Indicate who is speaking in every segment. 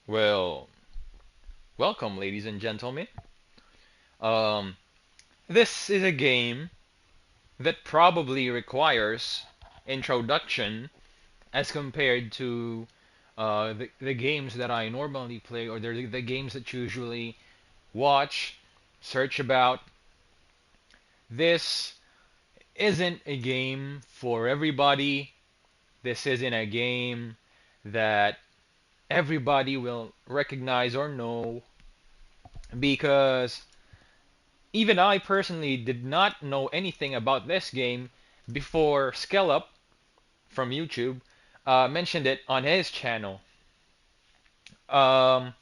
Speaker 1: Well, welcome, ladies and gentlemen. Um, this is a game that probably requires introduction as compared to the games that I normally play or the games that you usually watch, search about. This isn't a game for everybody. This isn't a game that everybody will recognize or know because even I personally did not know anything about this game before Skellup from YouTube mentioned it on his channel. Um,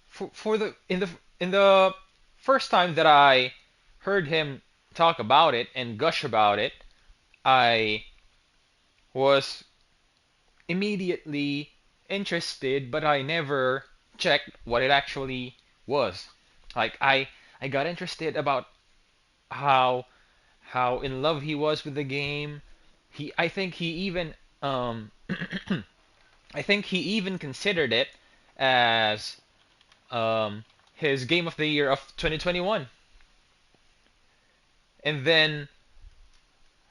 Speaker 1: for the in the first time that I heard him talk about it and gush about it, I was immediately interested, but I never checked what it actually was. Like I got interested about how how in love he was with the game. I think he even I think he even considered it as his game of the year of 2021. And then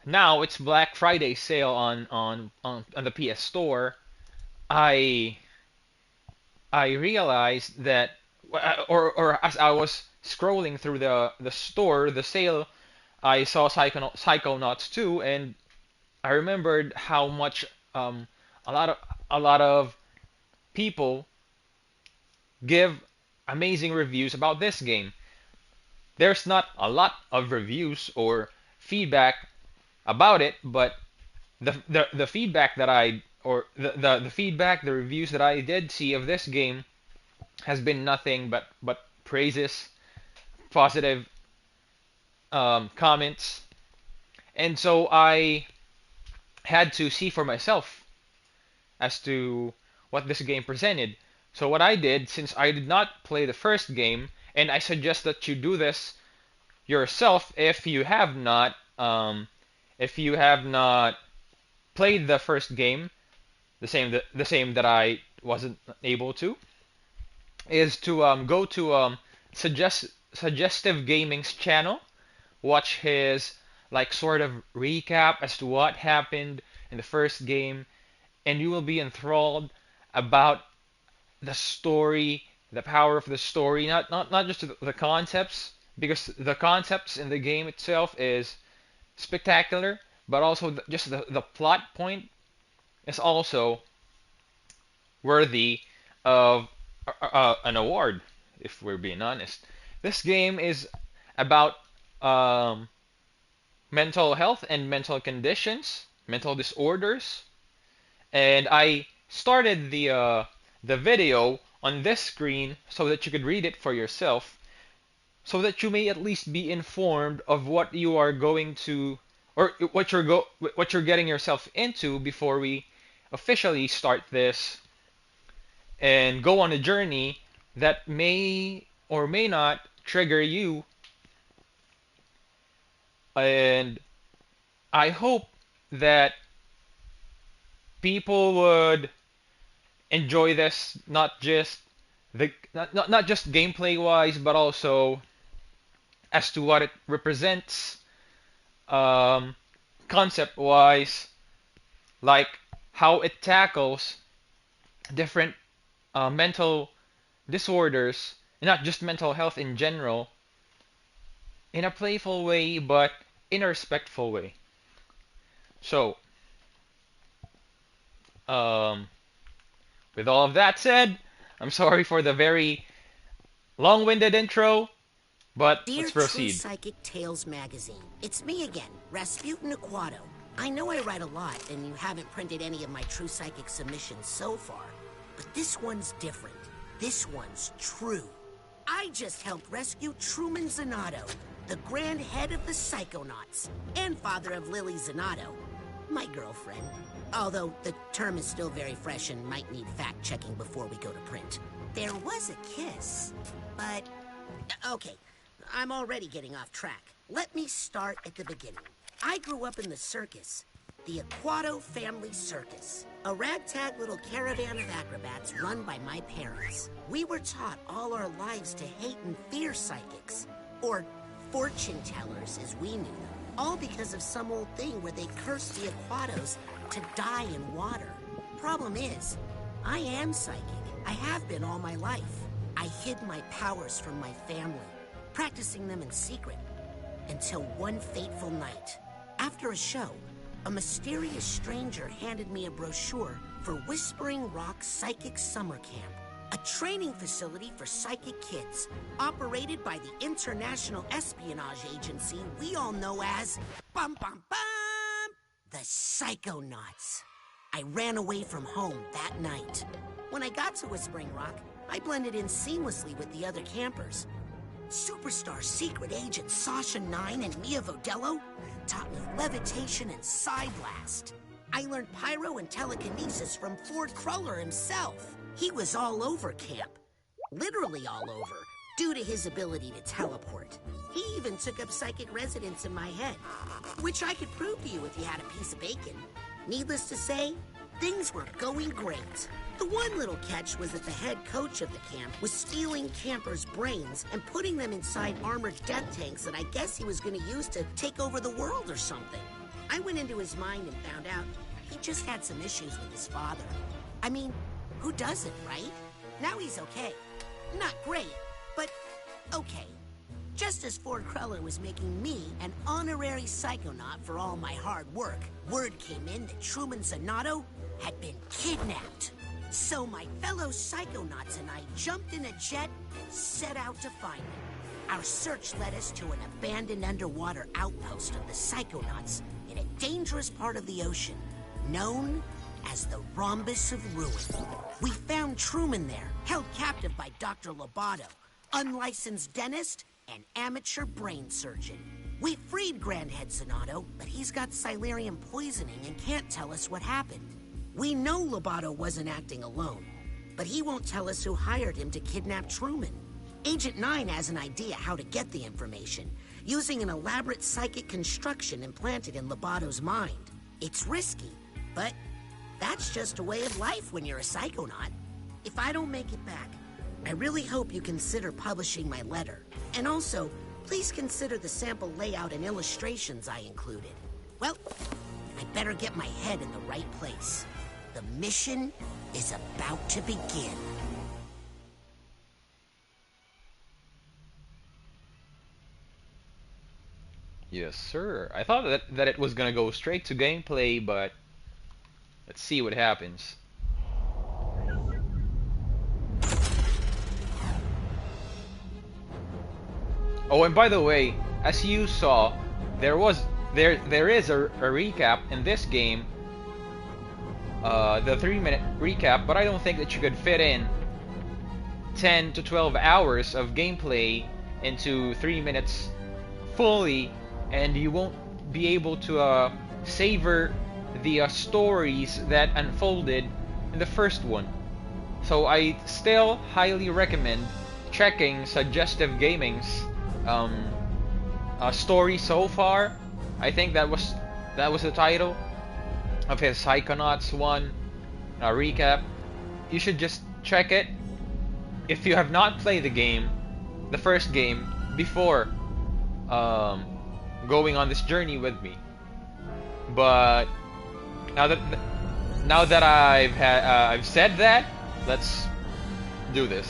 Speaker 1: now it's Black Friday sale on the PS Store. I I realized that or as I was scrolling through the store, the sale, I saw Psychonauts 2 and I remembered how much a lot of a lot of people give amazing reviews about this game. There's not a lot of reviews or feedback about it, but the feedback that I or the feedback, the reviews that I did see of this game has been nothing but praises, positive comments, and so I had to see for myself as to what this game presented. So what I did, since I did not play the first game, and I suggest that you do this yourself if you have not played the first game, the same that I wasn't able to, is to go to suggestive gaming's channel, watch his like sort of recap as to what happened in the first game, and you will be enthralled about the story, the power of the story, not just the concepts, because the concepts in the game itself is spectacular, but also just the plot point is also worthy of an award, if we're being honest. This game is about um, mental health and mental conditions, mental disorders, and I started the video on this screen so that you could read it for yourself, so that you may at least be informed of what you are going to or what you're getting yourself into before we officially start this and go on a journey that may or may not trigger you. And I hope that people would enjoy this, not just gameplay wise, but also as to what it represents, um, concept wise, like how it tackles different mental disorders, not just mental health in general, in a playful way, but in a respectful way. So, um, with all of that said, I'm sorry for the very long-winded intro, but
Speaker 2: Dear
Speaker 1: let's
Speaker 2: True
Speaker 1: proceed.
Speaker 2: Psychic Tales magazine, it's me again, Rasputin Aquato. I know I write a lot, and you haven't printed any of my True Psychic submissions so far, but this one's different. This one's true. I just helped rescue Truman Zanato, the grand head of the Psychonauts, and father of Lily Zanato, my girlfriend. Although the term is still very fresh and might need fact-checking before we go to print. There was a kiss, but... Okay, I'm already getting off track. Let me start at the beginning. I grew up in the circus. the Aquato Family Circus, a ragtag little caravan of acrobats run by my parents. We were taught all our lives to hate and fear psychics, or fortune tellers as we knew them, all because of some old thing where they cursed the Aquatos to die in water. Problem is, I am psychic. I have been all my life. I hid my powers from my family, practicing them in secret, until one fateful night. After a show, a mysterious stranger handed me a brochure for Whispering Rock Psychic Summer Camp, a training facility for psychic kids, operated by the international espionage agency we all know as bum bum bum, the Psychonauts. I ran away from home that night. When I got to Whispering Rock, I blended in seamlessly with the other campers. Superstar secret agent Sasha 9 and Mia Vodello taught me levitation and side blast. I learned pyro and telekinesis from Ford Cruller himself. He was all over camp, literally all over, due to his ability to teleport. He even took up psychic residence in my head, which I could prove to you if you had a piece of bacon. Needless to say, things were going great. The one little catch was that the head coach of the camp was stealing campers' brains and putting them inside armored death tanks that I guess he was going to use to take over the world or something. I went into his mind and found out he just had some issues with his father. I mean, who doesn't, right? Now he's okay. Not great, but okay. Just as Ford Cruller was making me an honorary psychonaut for all my hard work, word came in that Truman Zanotto had been kidnapped. So my fellow psychonauts and I jumped in a jet, set out to find him. Our search led us to an abandoned underwater outpost of the Psychonauts in a dangerous part of the ocean, known as the Rhombus of Ruin. We found Truman there, held captive by Dr. Lobato, unlicensed dentist and amateur brain surgeon. We freed Grandhead Zanotto, but he's got Silurium poisoning and can't tell us what happened. We know Lobato wasn't acting alone, but he won't tell us who hired him to kidnap Truman. Agent 9 has an idea how to get the information, using an elaborate psychic construction implanted in Lobato's mind. It's risky, but that's just a way of life when you're a psychonaut. If I don't make it back, I really hope you consider publishing my letter. And also, please consider the sample layout and illustrations I included. Well, I better get my head in the right place. The mission is about to begin.
Speaker 1: Yes, sir. I thought that it was gonna go straight to gameplay, but let's see what happens. Oh, and by the way, as you saw, there is a recap in this game, the 3-minute recap, but I don't think that you could fit in 10 to 12 hours of gameplay into 3 minutes fully, and you won't be able to savor the stories that unfolded in the first one. So I still highly recommend checking Suggestive Gaming's story so far. I think that was the title of his Psychonauts 1 recap. You should just check it if you have not played the game, the first game, before going on this journey with me. But now that I've said that, let's do this.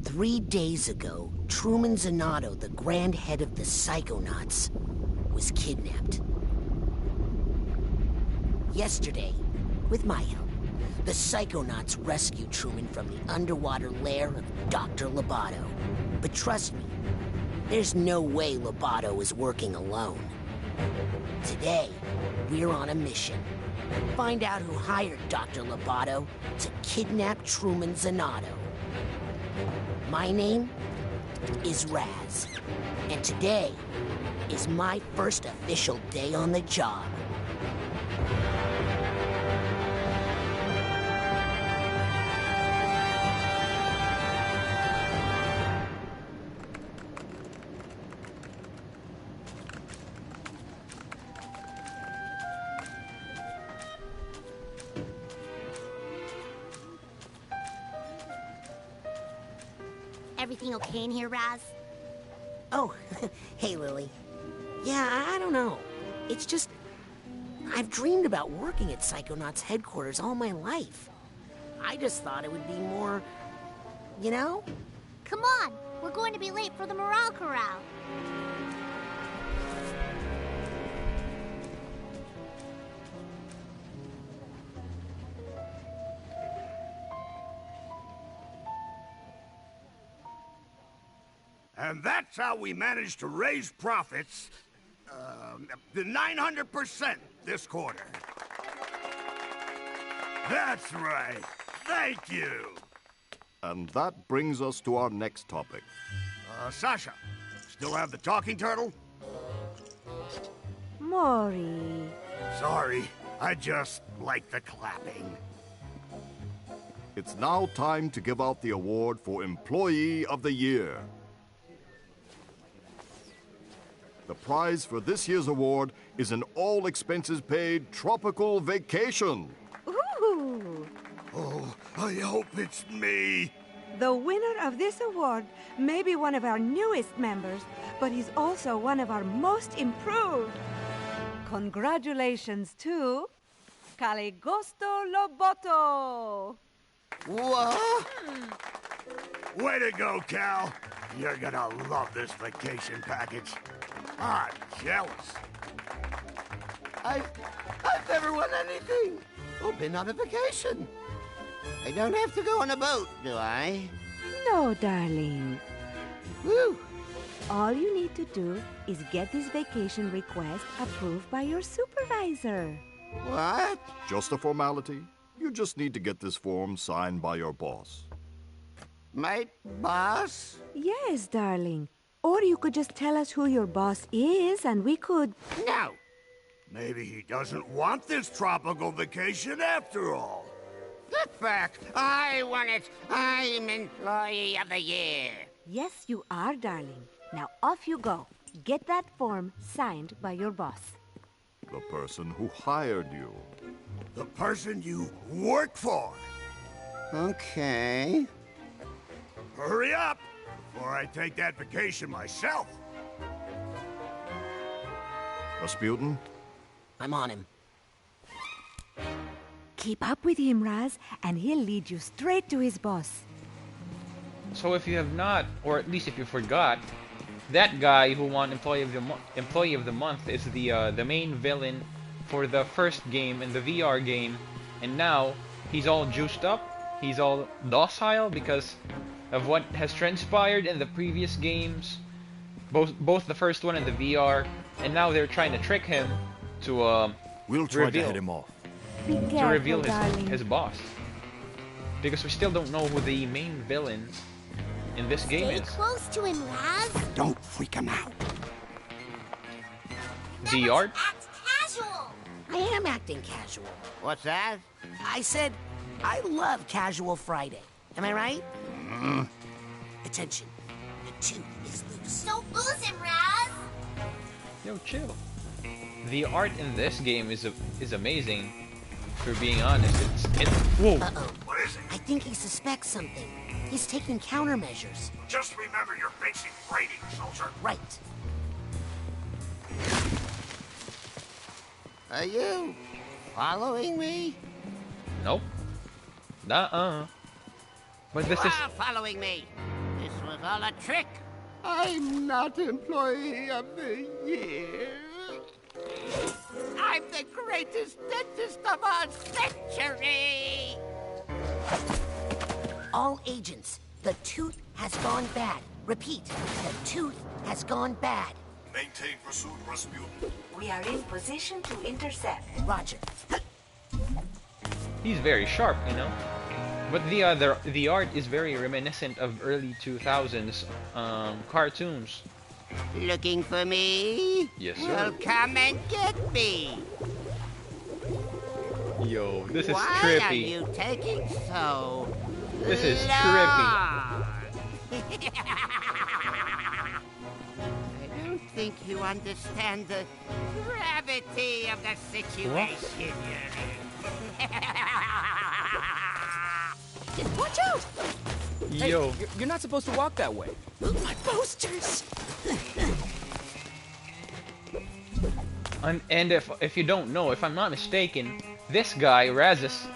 Speaker 2: Three days ago, Truman Zanotto, the grand head of the Psychonauts, was kidnapped. Yesterday, with my help, the Psychonauts rescued Truman from the underwater lair of Dr. Lobato. But trust me, there's no way Lobato is working alone. Today, we're on a mission. Find out who hired Dr. Lobato to kidnap Truman Zanotto. My name is Raz. And today is my first official day on the job.
Speaker 3: Everything okay in here, Raz?
Speaker 2: Oh, hey, Lily. Yeah, I don't know. It's just, I've dreamed about working at Psychonauts headquarters all my life. I just thought it would be more, you know?
Speaker 3: Come on, we're going to be late for the morale corral.
Speaker 4: And that's how we managed to raise profits, the 900% this quarter. That's right. Thank you.
Speaker 5: And that brings us to our next topic.
Speaker 4: Sasha, still have the talking turtle?
Speaker 6: Maury.
Speaker 4: Sorry, I just like the clapping.
Speaker 5: It's now time to give out the award for Employee of the Year. The prize for this year's award is an all-expenses-paid tropical vacation.
Speaker 6: Ooh!
Speaker 4: Oh, I hope it's me.
Speaker 6: The winner of this award may be one of our newest members, but he's also one of our most improved. Congratulations to Caligosto Loboto.
Speaker 4: What? Way to go, Cal. You're gonna love this vacation package. I'm jealous.
Speaker 7: I've never won anything or been on a vacation. I don't have to go on a boat, do I?
Speaker 6: No, darling.
Speaker 7: Woo!
Speaker 6: All you need to do is get this vacation request approved by your supervisor.
Speaker 7: What?
Speaker 5: Just a formality. You just need to get this form signed by your boss.
Speaker 7: My boss?
Speaker 6: Yes, darling. Or you could just tell us who your boss is and we could...
Speaker 7: No.
Speaker 4: Maybe he doesn't want this tropical vacation after all.
Speaker 7: Get back. I want it. I'm Employee of the Year.
Speaker 6: Yes, you are, darling. Now off you go. Get that form signed by your boss.
Speaker 5: The person who hired you.
Speaker 4: The person you work for.
Speaker 7: Okay.
Speaker 4: Hurry up before I take that vacation myself.
Speaker 5: Rasputin?
Speaker 2: I'm on him.
Speaker 6: Keep up with him, Raz, and he'll lead you straight to his boss.
Speaker 1: So if you have not, or at least if you forgot, that guy who won Employee of the Month is the main villain for the first game in the VR game, and now he's all juiced up, he's all docile because of what has transpired in the previous games, both the first one and the VR, and now they're trying to trick him to
Speaker 8: We'll try to head him off.
Speaker 6: Be
Speaker 1: to
Speaker 6: careful,
Speaker 1: reveal
Speaker 6: darling.
Speaker 1: his boss, because we still don't know who the main villain in this game
Speaker 3: Stay
Speaker 1: is.
Speaker 3: close to him, Raz.
Speaker 4: Don't freak him out.
Speaker 1: The art?
Speaker 3: Act casual.
Speaker 2: I am acting casual.
Speaker 7: What's that?
Speaker 2: I said, I love Casual Friday. Am I right? Attention. The tooth is loose.
Speaker 3: Don't lose him, Raz.
Speaker 1: Yo, chill. The art in this game is amazing. For being honest, whoa.
Speaker 2: Uh-oh.
Speaker 4: What is it?
Speaker 2: I think he suspects something. He's taking countermeasures.
Speaker 4: Just remember your basic rating, soldier.
Speaker 2: Right.
Speaker 7: Are you following me?
Speaker 1: Nope. Nuh-uh. But this
Speaker 7: You
Speaker 1: is
Speaker 7: are following me. This was all a trick. I'm not Employee of the Year. I'm the greatest dentist of our century.
Speaker 2: All agents, the tooth has gone bad. Repeat, the tooth has gone bad.
Speaker 5: Maintain pursuit, Rasputin.
Speaker 6: We are in position to intercept.
Speaker 2: Roger.
Speaker 1: he's very sharp, you know. But the art is very reminiscent of early 2000s cartoons.
Speaker 7: Looking for me?
Speaker 1: Yes, sir.
Speaker 7: Well, come and get me.
Speaker 1: Yo, this is
Speaker 7: Why
Speaker 1: trippy.
Speaker 7: are you taking so
Speaker 1: This is
Speaker 7: long?
Speaker 1: trippy.
Speaker 7: I don't think you understand the gravity of the situation you're in.
Speaker 8: Watch out! Hey,
Speaker 1: Yo.
Speaker 8: you're not supposed to walk that way.
Speaker 2: My posters!
Speaker 1: And if you don't know, if I'm not mistaken, this guy Raz's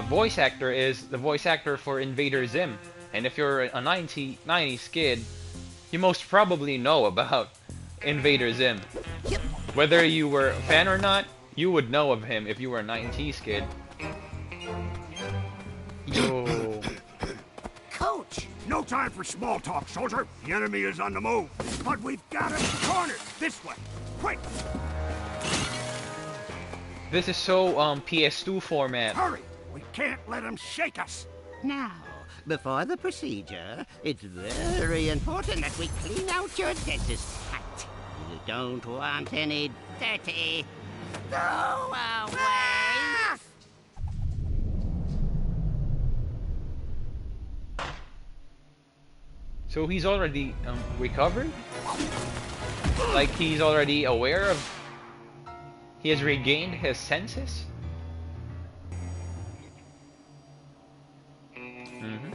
Speaker 1: voice actor is the voice actor for Invader Zim. And if you're a 90s kid, you most probably know about Invader Zim.
Speaker 2: Yep.
Speaker 1: Whether you were a fan or not, you would know of him if you were a 90s kid. Yo.
Speaker 2: Coach!
Speaker 4: No time for small talk, soldier. The enemy is on the move. But we've got him cornered. This way. Quick!
Speaker 1: This is so PS2 format.
Speaker 4: Hurry! We can't let him shake us.
Speaker 7: Now, before the procedure, it's very important that we clean out your dentist hat. You don't want any dirty throwaways.
Speaker 1: So he's already recovered? Like he's already aware of... He has regained his senses? Mm-hmm.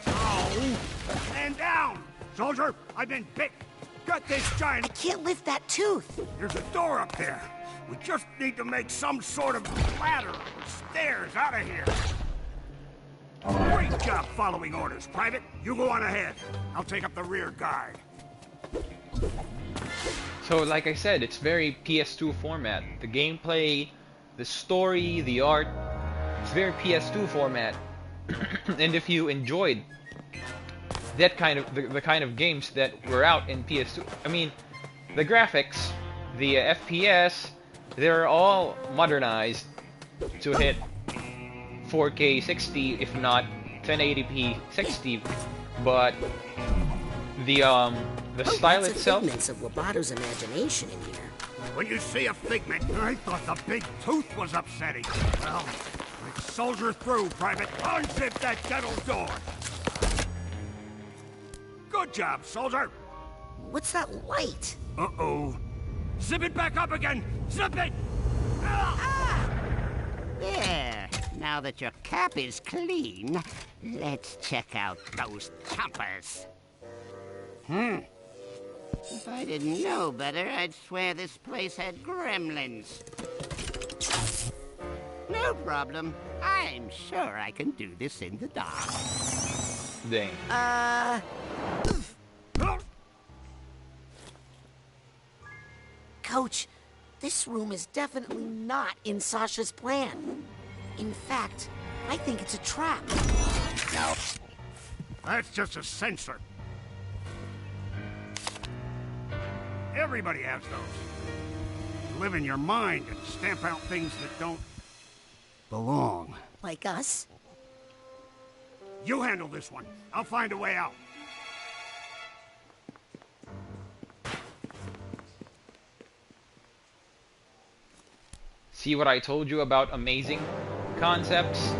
Speaker 4: Oh! Stand down! Soldier, I've been bit. Got this giant...
Speaker 2: I can't lift that tooth!
Speaker 4: There's a door up there. We just need to make some sort of ladder or stairs out of here. Great job following orders, Private. You go on ahead. I'll take up the rear guard.
Speaker 1: So like I said, it's very PS2 format. The gameplay, the story, the art, it's very PS2 format. And if you enjoyed that kind of the kind of games that were out in PS2, I mean, the graphics, the FPS, they're all modernized to hit 4K 60, if not 1080p 60, but the style
Speaker 2: Lots of
Speaker 1: itself.
Speaker 2: figments of Lobato's imagination in here.
Speaker 4: When you see a figment, I thought the big tooth was upsetting. Well, let's soldier through, Private. Unzip that dental door. Good job, soldier.
Speaker 2: What's that light?
Speaker 4: Uh-oh. Zip it back up again. Zip it.
Speaker 7: There. Now that your cap is clean, let's check out those chompers. If I didn't know better, I'd swear this place had gremlins. No problem. I'm sure I can do this in the dark.
Speaker 1: Dang.
Speaker 2: Coach, this room is definitely not in Sasha's plan. In fact, I think it's a trap.
Speaker 4: No. That's just a sensor. Everybody has those. Live in your mind and stamp out things that don't belong.
Speaker 2: Like us?
Speaker 4: You handle this one. I'll find a way out.
Speaker 1: See what I told you about amazing concepts?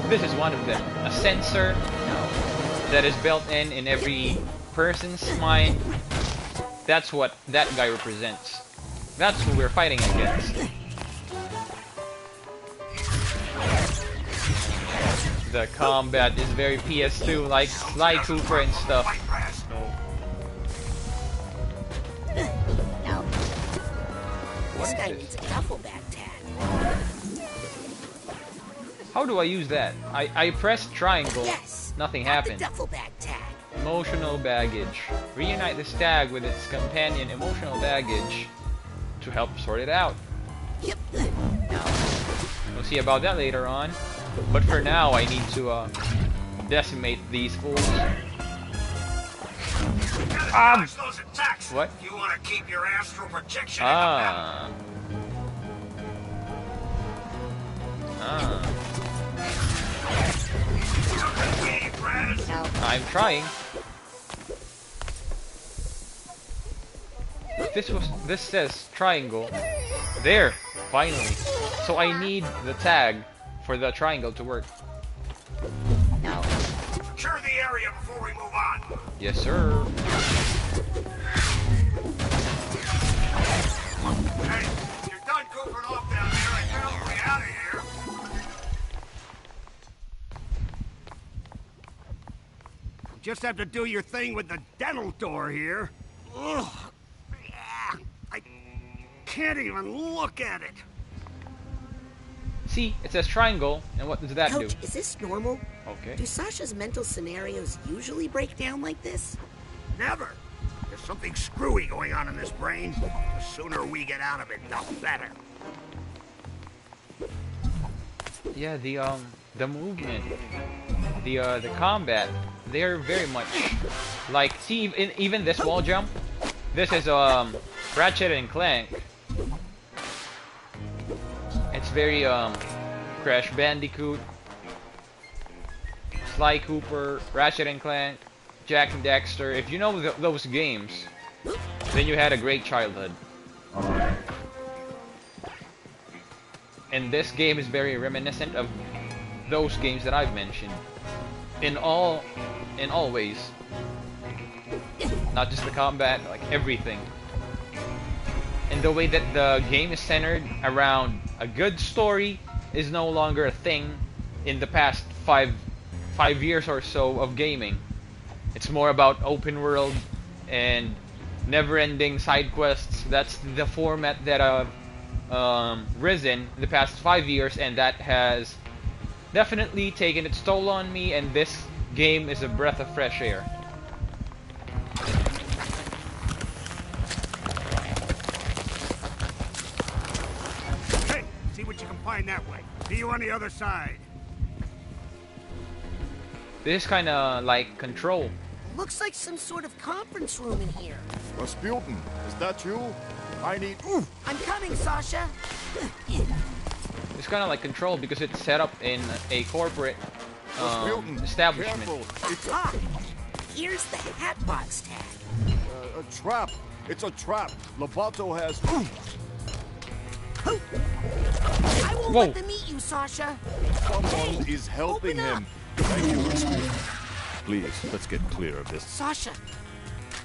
Speaker 1: This is one of them. A sensor that is built in every person's mind. That's what that guy represents. That's who we're fighting against. The combat is very PS2, like Sly Cooper and stuff.
Speaker 2: No.
Speaker 1: What
Speaker 2: This
Speaker 1: is
Speaker 2: guy
Speaker 1: this?
Speaker 2: needs a duffel bag tag.
Speaker 1: How do I use that? I pressed triangle.
Speaker 2: Yes.
Speaker 1: Nothing
Speaker 2: Not
Speaker 1: happened.
Speaker 2: The duffel bag tag.
Speaker 1: Emotional baggage. Reunite the stag with its companion emotional baggage to help sort it out.
Speaker 2: Yep.
Speaker 1: We'll see about that later on. But for now, I need to decimate these fools.
Speaker 4: Dodge those attacks.
Speaker 1: What?
Speaker 4: You want to keep your astral projection in the map.
Speaker 1: Ah.
Speaker 4: Hey, Raz.
Speaker 1: I'm trying. This says triangle. There, finally. So I need the tag for the triangle to work.
Speaker 4: Secure the area before we move on.
Speaker 1: Yes, sir.
Speaker 4: Hey, you're done goofing off down there. I found way out of here. Just have to do your thing with the dental door here. Ugh. Yeah, I can't even look at it.
Speaker 1: See, it says triangle, and what does that do?
Speaker 2: Coach, is this normal?
Speaker 1: Okay.
Speaker 2: Do Sasha's mental scenarios usually break down like this?
Speaker 4: Never. There's something screwy going on in this brain. The sooner we get out of it, the better.
Speaker 1: Yeah, the movement, the combat, they're very much like. See, even this wall jump. This is Ratchet and Clank. It's very Crash Bandicoot, Sly Cooper, Ratchet and Clank, Jack and Dexter. If you know those games, then you had a great childhood. And this game is very reminiscent of those games that I've mentioned. In all ways. Not just the combat, like everything. And the way that the game is centered around a good story is no longer a thing in the past five years or so of gaming. It's more about open world and never-ending side quests. That's the format that risen in the past 5 years, and that has definitely taken its toll on me, and this game is a breath of fresh air.
Speaker 4: Hey, see what you can find that way. See you on the other side.
Speaker 1: This is kinda like Control.
Speaker 2: Looks like some sort of conference room in here.
Speaker 5: Rasputin, is that you? I need...
Speaker 2: I'm coming, Sasha.
Speaker 1: It's kinda like Control because it's set up in a corporate
Speaker 5: Rasputin,
Speaker 1: establishment.
Speaker 5: careful. It's
Speaker 2: Ah, here's the Hatbox tag.
Speaker 5: a trap. It's a trap. Lovato has...
Speaker 2: I won't
Speaker 1: Whoa.
Speaker 2: let them eat you, Sasha.
Speaker 5: Someone is helping
Speaker 2: open up.
Speaker 5: him. Thank you, Rasputin. Please, let's get clear of this.
Speaker 2: Sasha,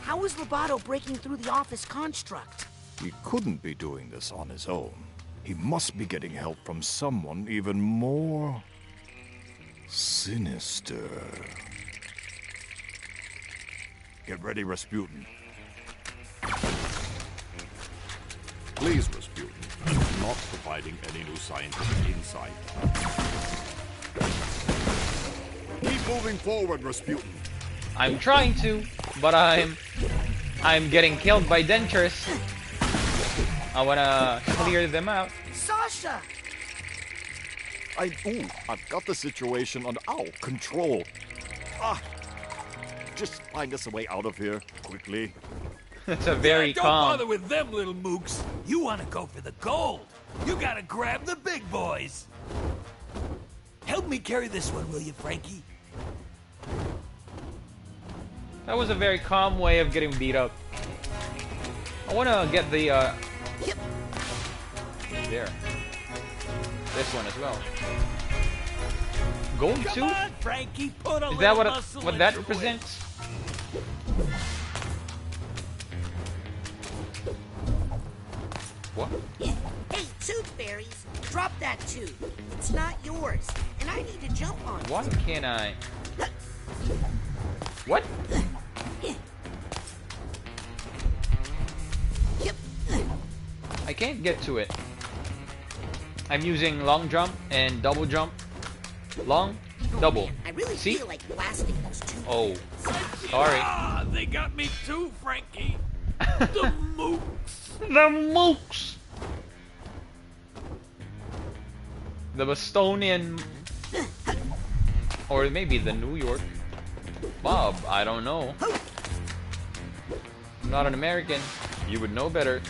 Speaker 2: how is Lovato breaking through the office construct?
Speaker 5: He couldn't be doing this on his own. He must be getting help from someone even more... sinister. Get ready, Rasputin. Please, Rasputin.
Speaker 9: Not providing any new scientific insight.
Speaker 5: Keep moving forward, Rasputin.
Speaker 1: I'm trying to, but I'm getting killed by dentures. I wanna clear them out.
Speaker 2: Sasha!
Speaker 5: I've got the situation under control. Just find us a way out of here, quickly.
Speaker 1: It's a very
Speaker 10: Don't
Speaker 1: calm.
Speaker 10: bother with them, little mooks. You want to go for the gold. You gotta grab the big boys. Help me carry this one, will you, Frankie?
Speaker 1: That was a very calm way of getting beat up. I wanna get the
Speaker 2: Yep.
Speaker 1: there. This one as well. Gold
Speaker 10: Come
Speaker 1: suit?
Speaker 10: on, Frankie, put a
Speaker 1: Is that
Speaker 10: little
Speaker 1: what
Speaker 10: muscle
Speaker 1: what that
Speaker 10: into it.
Speaker 1: represents? What?
Speaker 2: Hey, Tooth Fairies, drop that tooth. It's not yours, and I need to jump on it.
Speaker 1: Why can't I? What?
Speaker 2: Yep.
Speaker 1: I can't get to it. I'm using long jump and double jump. Long, double.
Speaker 2: I really
Speaker 1: See?
Speaker 2: feel like blasting those two.
Speaker 1: Oh, sorry.
Speaker 10: Ah, they got me too, Frankie. The mooks.
Speaker 1: The mooks. The Bostonian, or maybe the New York Bob. I don't know. I'm not an American. You would know better.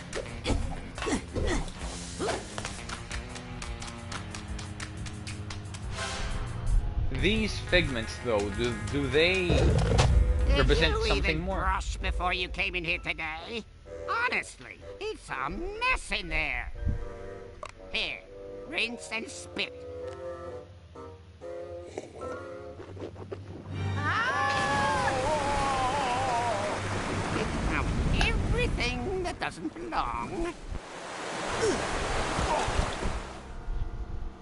Speaker 1: These figments, though, do they represent
Speaker 7: Did you
Speaker 1: something
Speaker 7: even
Speaker 1: more?
Speaker 7: brush before you came in here today? Honestly, it's a mess in there. Here, rinse and spit. Pick out everything that doesn't belong.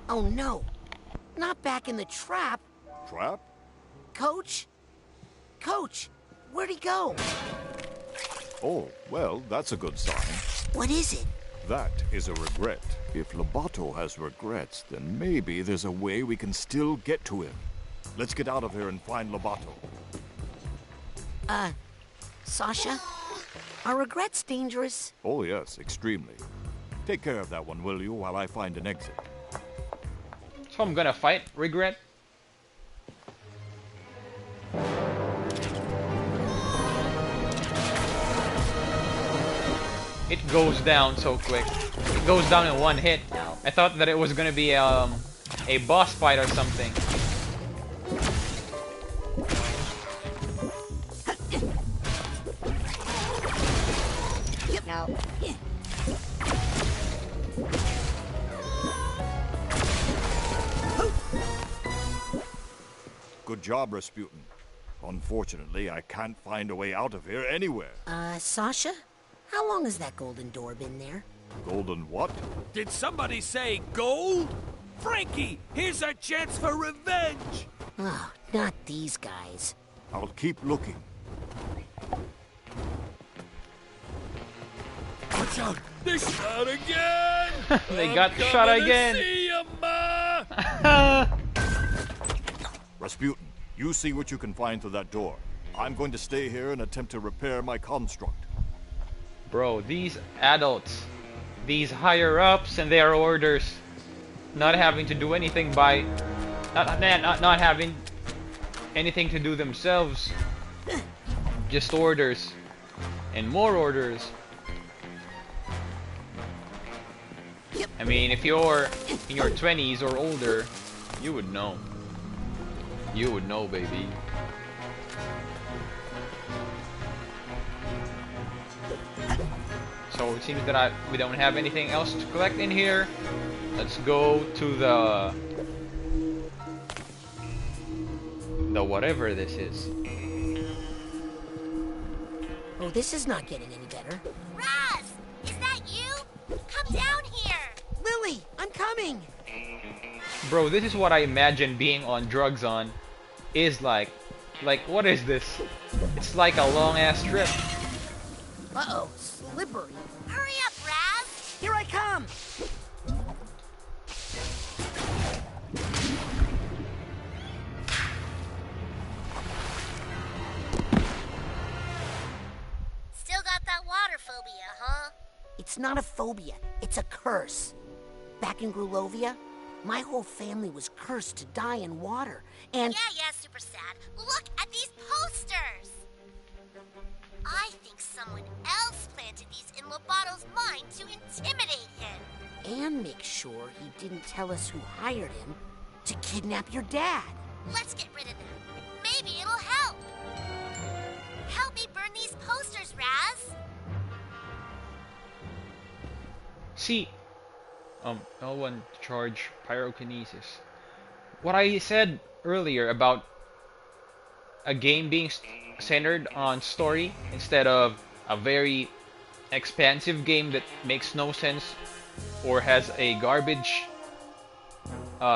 Speaker 2: Oh no. Not back in the trap.
Speaker 5: Trap?
Speaker 2: Coach? Coach, where'd he go?
Speaker 5: Oh, well, that's a good sign.
Speaker 2: What is it?
Speaker 5: That is a regret. If Lobato has regrets, then maybe there's a way we can still get to him. Let's get out of here and find Lobato.
Speaker 2: Sasha? Are regrets dangerous?
Speaker 5: Oh, yes, extremely. Take care of that one, will you, while I find an exit.
Speaker 1: So I'm gonna fight regret? It goes down so quick. It goes down in one hit. I thought that it was gonna be a boss fight or something.
Speaker 2: Now.
Speaker 5: Good job, Rasputin. Unfortunately, I can't find a way out of here anywhere.
Speaker 2: Sasha? How long has that golden door been there?
Speaker 5: Golden what?
Speaker 10: Did somebody say gold? Frankie, here's our chance for revenge!
Speaker 2: Oh, not these guys.
Speaker 5: I'll keep looking.
Speaker 10: Watch out! They're shot again!
Speaker 1: They got shot again!
Speaker 10: See ya, Ma!
Speaker 5: Rasputin, you see what you can find through that door. I'm going to stay here and attempt to repair my construct.
Speaker 1: Bro, these adults, these higher ups and their orders, not having to do anything by, not having anything to do themselves, just orders and more orders. I mean, if you're in your 20s or older, you would know. You would know, baby. So it seems that we don't have anything else to collect in here. Let's go to the whatever this is.
Speaker 2: Oh, this is not getting any better.
Speaker 3: Raz! Is that you? Come down here!
Speaker 2: Lily, I'm coming!
Speaker 1: Bro, this is what I imagine being on drugs on is like. Like, what is this? It's like a long-ass trip.
Speaker 2: Uh-oh, slippery.
Speaker 3: Hurry up, Raz!
Speaker 2: Here I come!
Speaker 3: Still got that water phobia, huh?
Speaker 2: It's not a phobia, it's a curse. Back in Grulovia, my whole family was cursed to die in water, and...
Speaker 3: Yeah, super sad. Look at these posters! I think someone else planted these in Lobato's mind to intimidate him.
Speaker 2: And make sure he didn't tell us who hired him to kidnap your dad.
Speaker 3: Let's get rid of them. Maybe it'll help. Help me burn these posters, Raz.
Speaker 1: See, L1 charge pyrokinesis. What I said earlier about a game being centered on story instead of a very expansive game that makes no sense or has a garbage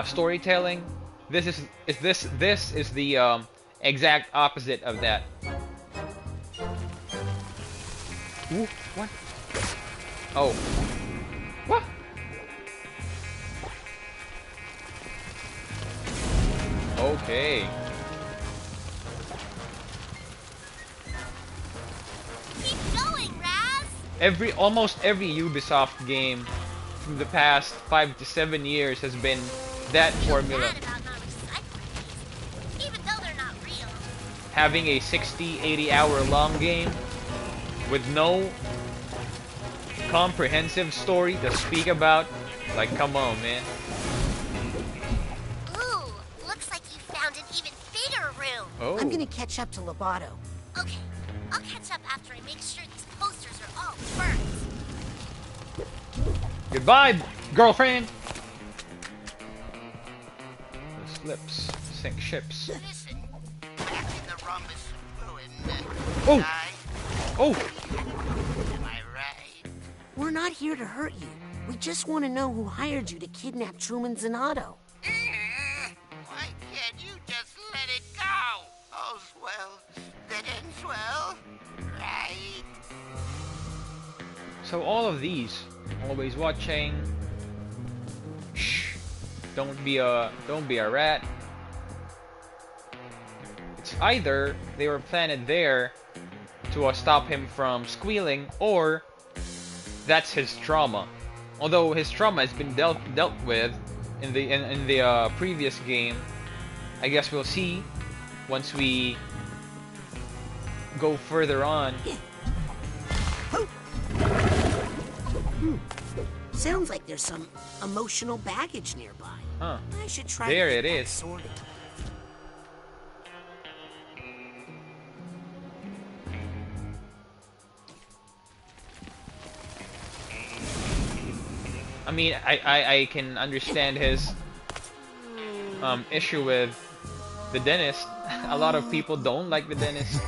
Speaker 1: storytelling. This is the exact opposite of that. Ooh, what? Oh. What? Okay.
Speaker 3: Keep going, Raz.
Speaker 1: Almost every Ubisoft game from the past 5 to 7 years has been that formula.
Speaker 3: Mad about not recycling these, even though they're not real.
Speaker 1: Having a 60, 80 hour long game with no comprehensive story to speak about. Like, come on, man.
Speaker 3: Ooh, looks like you found an even bigger room.
Speaker 1: Oh.
Speaker 2: I'm gonna catch up to Lobato.
Speaker 3: Okay, I'll catch up after I make sure these posters are all burnt.
Speaker 1: Goodbye, girlfriend. The slips sink ships.
Speaker 7: Listen, back in the rhombus ruin.
Speaker 1: Oh. Oh.
Speaker 7: Am I right?
Speaker 2: We're not here to hurt you. We just want to know who hired you to kidnap Truman Zanotto.
Speaker 7: Why can't you just let it go? All's well that ends well, right?
Speaker 1: So all of these, always watching. Shh. Don't be a rat. It's either they were planted there to stop him from squealing, or that's his trauma. Although his trauma has been dealt with in the previous game. I guess we'll see once we go further on.
Speaker 2: Sounds like there's some emotional baggage nearby.
Speaker 1: Huh.
Speaker 2: I should try
Speaker 1: There
Speaker 2: to
Speaker 1: it
Speaker 2: get that
Speaker 1: is.
Speaker 2: sorted.
Speaker 1: I mean, I can understand his issue with the dentist. A lot of people don't like the dentist.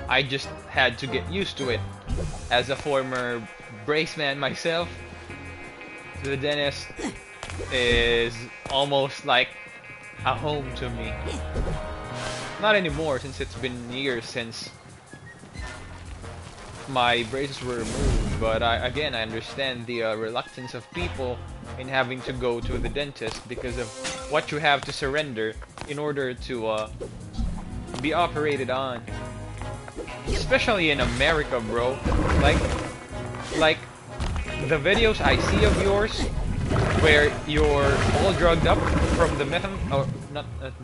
Speaker 1: I just had to get used to it. As a former braceman myself, the dentist is almost like a home to me. Not anymore, since it's been years since my braces were removed, but again I understand the reluctance of people in having to go to the dentist because of what you have to surrender in order to be operated on. Especially in America, bro. Like the videos I see of yours where you're all drugged up from the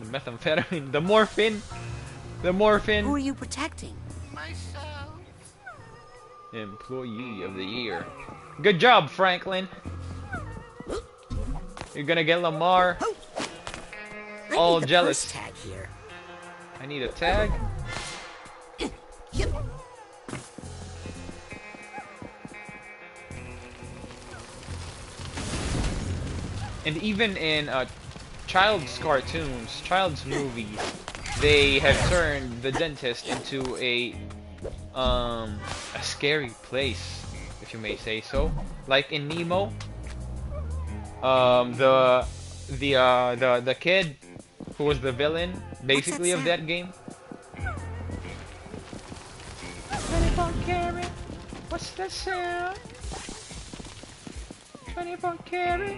Speaker 1: methamphetamine, the morphine.
Speaker 2: Who are you protecting?
Speaker 7: Myself.
Speaker 1: Employee of the Year. Good job, Franklin. You're gonna get Lamar all
Speaker 2: I need the
Speaker 1: jealous.
Speaker 2: purse tag here.
Speaker 1: I need a tag.
Speaker 2: Yep.
Speaker 1: And even in child's cartoons, child's movies, they have turned the dentist into a scary place, if you may say so. Like in Nemo, the kid who was the villain, basically, of that game. 24 karat. What's that sound? 24 karat.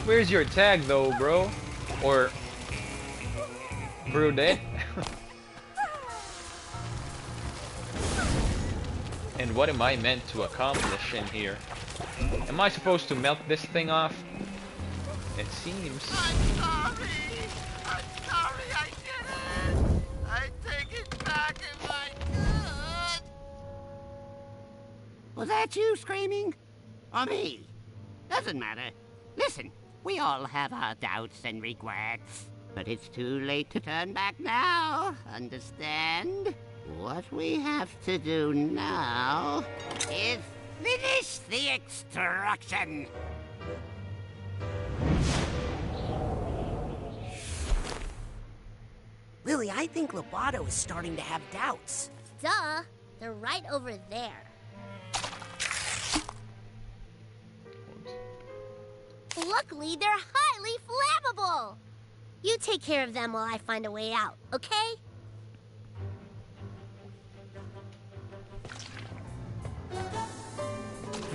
Speaker 1: Where's your tag though, bro? Or Brudette? And what am I meant to accomplish in here? Am I supposed to melt this thing off? It seems.
Speaker 7: I'm sorry. I'm sorry I did it. I take it back if I could. Was that you screaming? Or me? Doesn't matter. Listen, we all have our doubts and regrets. But it's too late to turn back now. Understand? What we have to do now is finish the extraction.
Speaker 2: Lily, I think Lobato is starting to have doubts.
Speaker 3: Duh, they're right over there. Luckily, they're highly flammable. You take care of them while I find a way out, okay?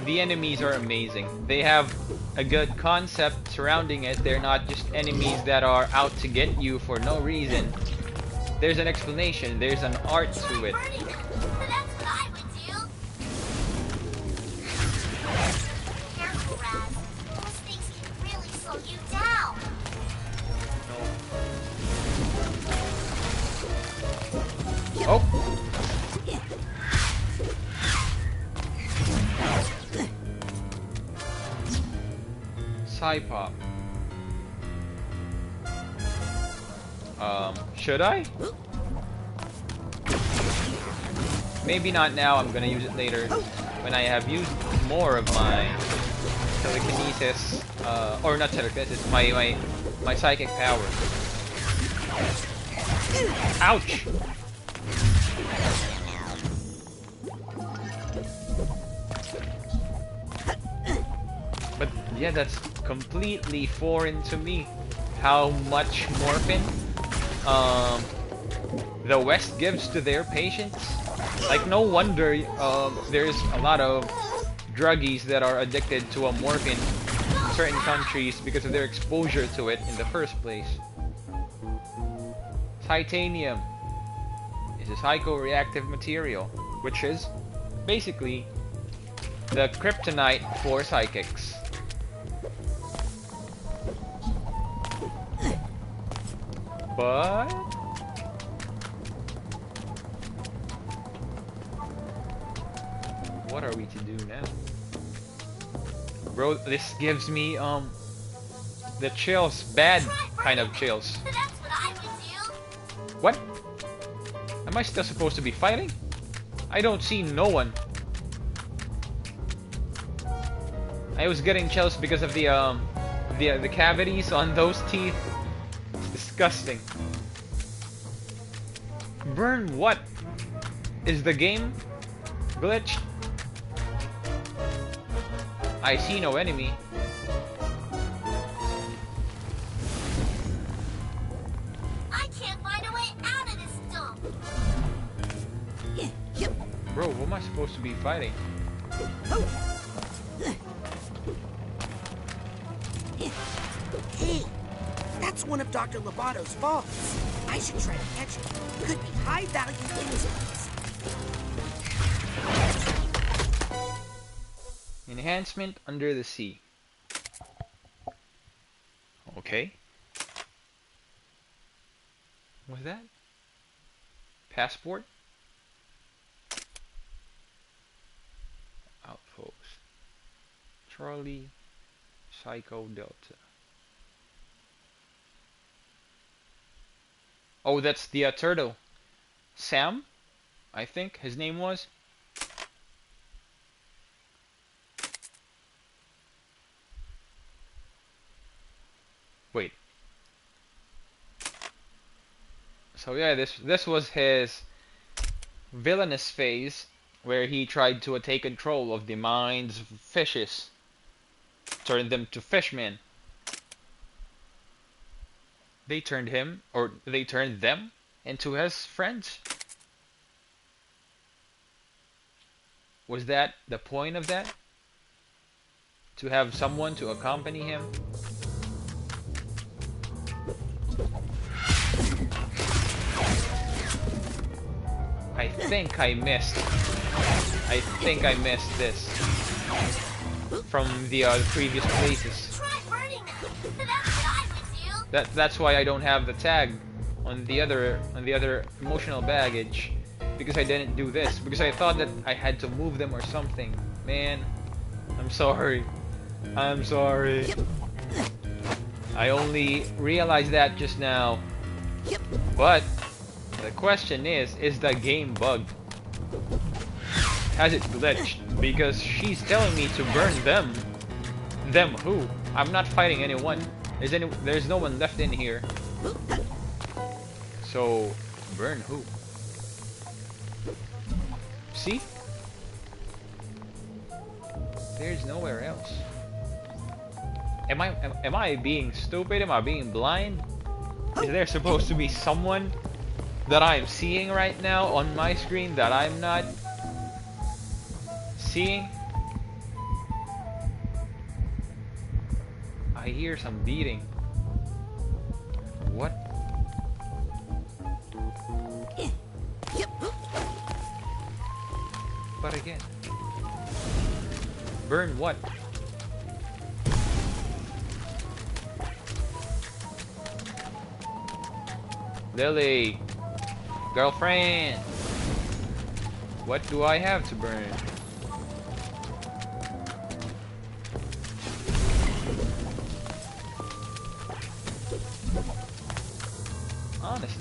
Speaker 1: The enemies are amazing. They have a good concept surrounding it. They're not just enemies that are out to get you for no reason. There's an explanation. There's an art to it.
Speaker 3: That's what I would do.
Speaker 1: Psy-pop. Should I? Maybe not now, I'm gonna use it later when I have used more of my telekinesis, or not telekinesis, my psychic power. Ouch! But yeah, that's completely foreign to me. How much morphine the West gives to their patients. Like, no wonder there's a lot of druggies that are addicted to a morphine in certain countries because of their exposure to it in the first place. Psitanium is a psychoreactive material, which is basically the kryptonite for psychics. But what are we to do now? Bro, this gives me the chills, bad kind of chills.
Speaker 3: That's what I would do.
Speaker 1: What? Am I still supposed to be fighting? I don't see no one. I was getting chills because of the cavities on those teeth. It's disgusting. Burn what? Is the game glitched? I see no enemy.
Speaker 3: I can't find a way out of this dump.
Speaker 1: Bro, what am I supposed to be fighting?
Speaker 2: Hey, that's one of Dr. Lobato's balls. I should try to catch it. Could be high-value things.
Speaker 1: Enhancement under the sea. Okay. What's that? Passport? Outpost. Charlie Psycho Delta. Oh, that's the turtle. Sam? I think his name was. Wait. So yeah, this was his villainous phase, where he tried to take control of the minds of fishes, turn them to fishmen. They turned him, or they turned them, into his friends. Was that the point of that? To have someone to accompany him? I think I missed this from the previous places.
Speaker 3: Try burning them. That's what I would do.
Speaker 1: That's why I don't have the tag on the other emotional baggage, because I didn't do this, because I thought that I had to move them or something. Man, I'm sorry. I'm sorry. I only realized that just now. But the question is the game bugged? Has it glitched? Because she's telling me to burn them. Them who? I'm not fighting anyone. There's no one left in here. So, burn who? See? There's nowhere else. Am I being stupid? Am I being blind? Is there supposed to be someone that I'm seeing right now on my screen that I'm not seeing? I hear some beating. What? But again, burn what? Lily, girlfriend, what do I have to burn?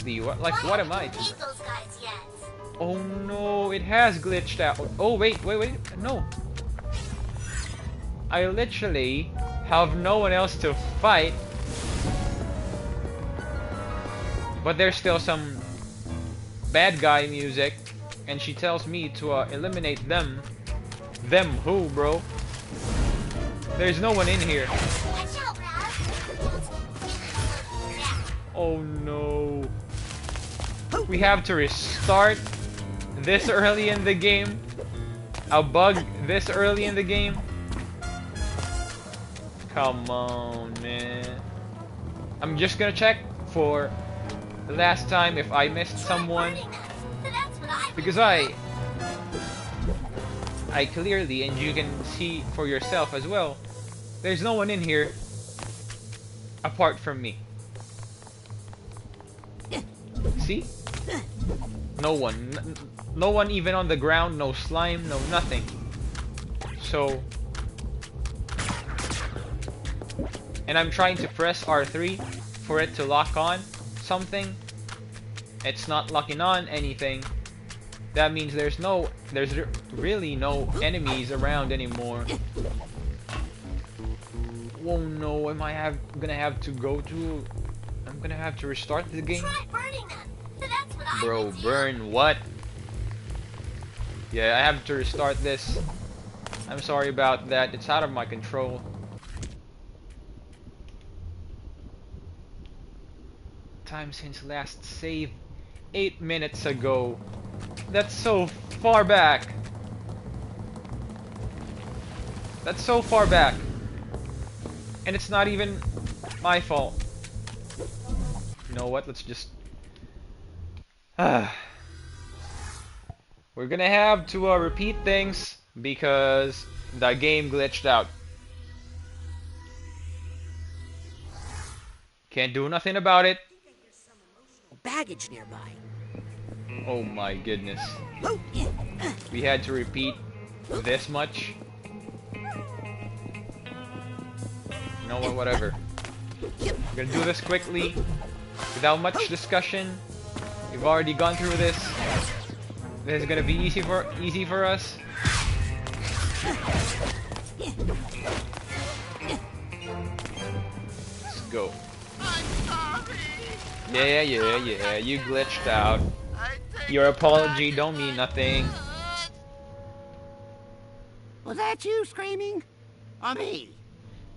Speaker 1: SD. What? Like, what am I?
Speaker 3: Beat those guys yet.
Speaker 1: Oh no, it has glitched out. Oh wait. No. I literally have no one else to fight. But there's still some bad guy music, and she tells me to eliminate them. Them who, bro? There's no one in here.
Speaker 3: Watch out, Raz.
Speaker 1: Oh no. We have to restart this early in the game. A bug this early in the game. Come on, man. I'm just gonna check for the last time if I missed someone. Because I clearly, and you can see for yourself as well, there's no one in here apart from me. See? No one. No one even on the ground, no slime, no nothing. So... And I'm trying to press R3 for it to lock on something. It's not locking on anything. That means there's really no enemies around anymore. Oh no, am I gonna have to go to... I'm gonna have to restart the game?
Speaker 3: Try burning them. That's what
Speaker 1: Bro, burn what? Yeah, I have to restart this. I'm sorry about that. It's out of my control. Time since last save 8 minutes ago. That's so far back. That's so far back. And it's not even my fault. You know what? Let's just... We're gonna have to repeat things because the game glitched out. Can't do nothing about it.
Speaker 2: Baggage nearby.
Speaker 1: Oh my goodness. We had to repeat this much. You know what, whatever. We're gonna do this quickly, without much discussion. We've already gone through this. This is gonna be easy for us. Let's go. Yeah, you glitched out. Your apology don't mean nothing.
Speaker 7: Was that you screaming? Or me?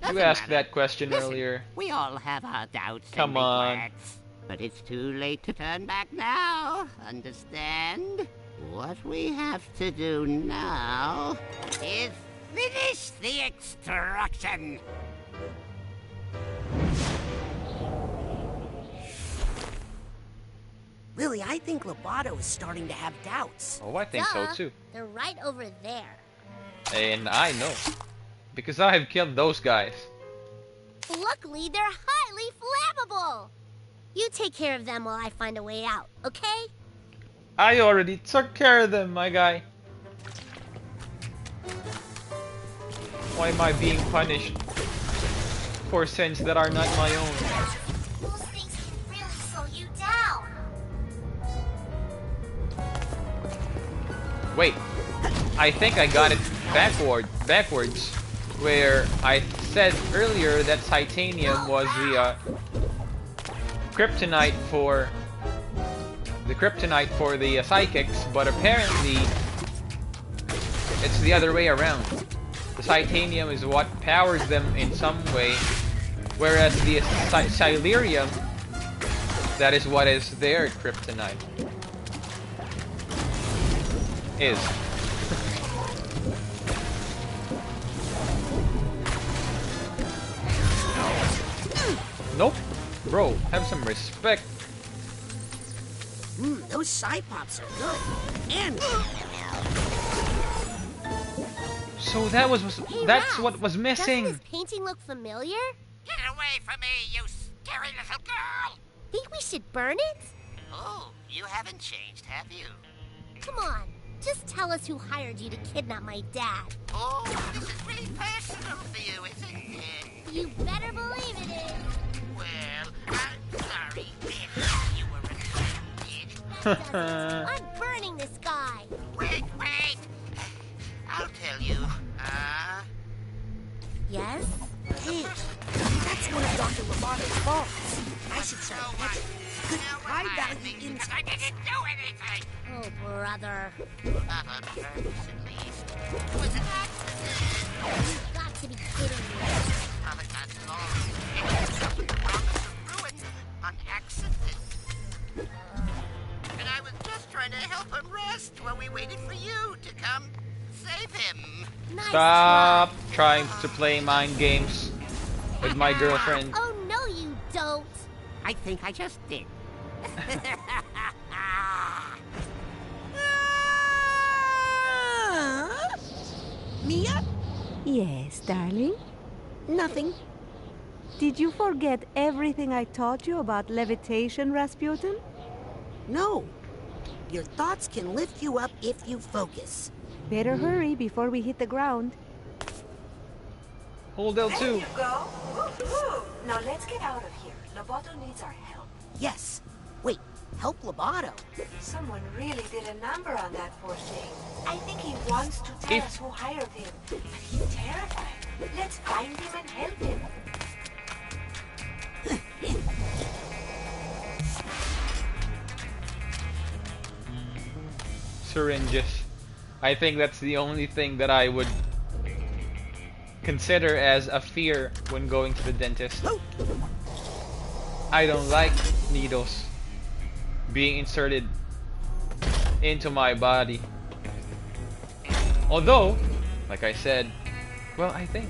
Speaker 1: You asked that question earlier.
Speaker 7: We all have our doubts
Speaker 1: Come
Speaker 7: and
Speaker 1: on.
Speaker 7: regrets. But it's too late to turn back now. Understand? What we have to do now is finish the extraction.
Speaker 2: Lily, I think Lobato is starting to have doubts.
Speaker 1: Oh, I think so too.
Speaker 3: They're right over there.
Speaker 1: And I know. Because I have killed those guys.
Speaker 3: Luckily, they're highly flammable. You take care of them while I find a way out, okay?
Speaker 1: I already took care of them, my guy. Why am I being punished for sins that are not my own?
Speaker 3: Those things can really slow you down.
Speaker 1: Wait, I think I got it backwards, where I said earlier that Psitanium was the kryptonite for the psychics, but apparently it's the other way around. The Psitanium is what powers them in some way, whereas the Silurium, that is what is their kryptonite. Is. Nope. Bro, have some respect.
Speaker 2: Those Psypops are good. And
Speaker 1: So that's what was missing.
Speaker 3: Doesn't this painting look familiar?
Speaker 7: Get away from me, you scary little girl!
Speaker 3: Think we should burn it?
Speaker 7: Oh, you haven't changed, have you?
Speaker 3: Come on, just tell us who hired you to kidnap my dad.
Speaker 7: Oh, this is really personal for you, isn't it?
Speaker 3: You better believe it is.
Speaker 7: Well, I'm sorry if you were
Speaker 3: I'm burning this guy.
Speaker 7: Wait! I'll tell you.
Speaker 3: Yes?
Speaker 2: Hey, that's one of Dr. Lombardo's faults. I should start catching good high-value insects.
Speaker 7: I didn't do anything!
Speaker 3: Oh, brother.
Speaker 7: Not on purpose, at least. It was an accident.
Speaker 3: You've got to be kidding me.
Speaker 7: Haven't got long. The promise of ruin on accident. And I was just trying to help him rest while we waited for you to come save him.
Speaker 3: Nice
Speaker 1: Stop
Speaker 3: try.
Speaker 1: trying to play mind games with my girlfriend.
Speaker 3: Oh, no, you don't.
Speaker 7: I think I just did.
Speaker 2: Mia?
Speaker 6: Yes, darling?
Speaker 2: Nothing.
Speaker 6: Did you forget everything I taught you about levitation, Rasputin?
Speaker 2: No. Your thoughts can lift you up if you focus.
Speaker 6: Better hurry before we hit the ground.
Speaker 1: Hold L2.
Speaker 6: There you go. Woo-hoo. Now let's get out of here. Loboto needs our help.
Speaker 2: Yes. Wait, help Lobato.
Speaker 6: Someone really did a number on that poor thing. I think he wants to tell us who hired him. But he's terrified. Let's find him and help him.
Speaker 1: Syringes. I think that's the only thing that I would consider as a fear when going to the dentist. I don't like needles being inserted into my body. Although, like I said, well, I think,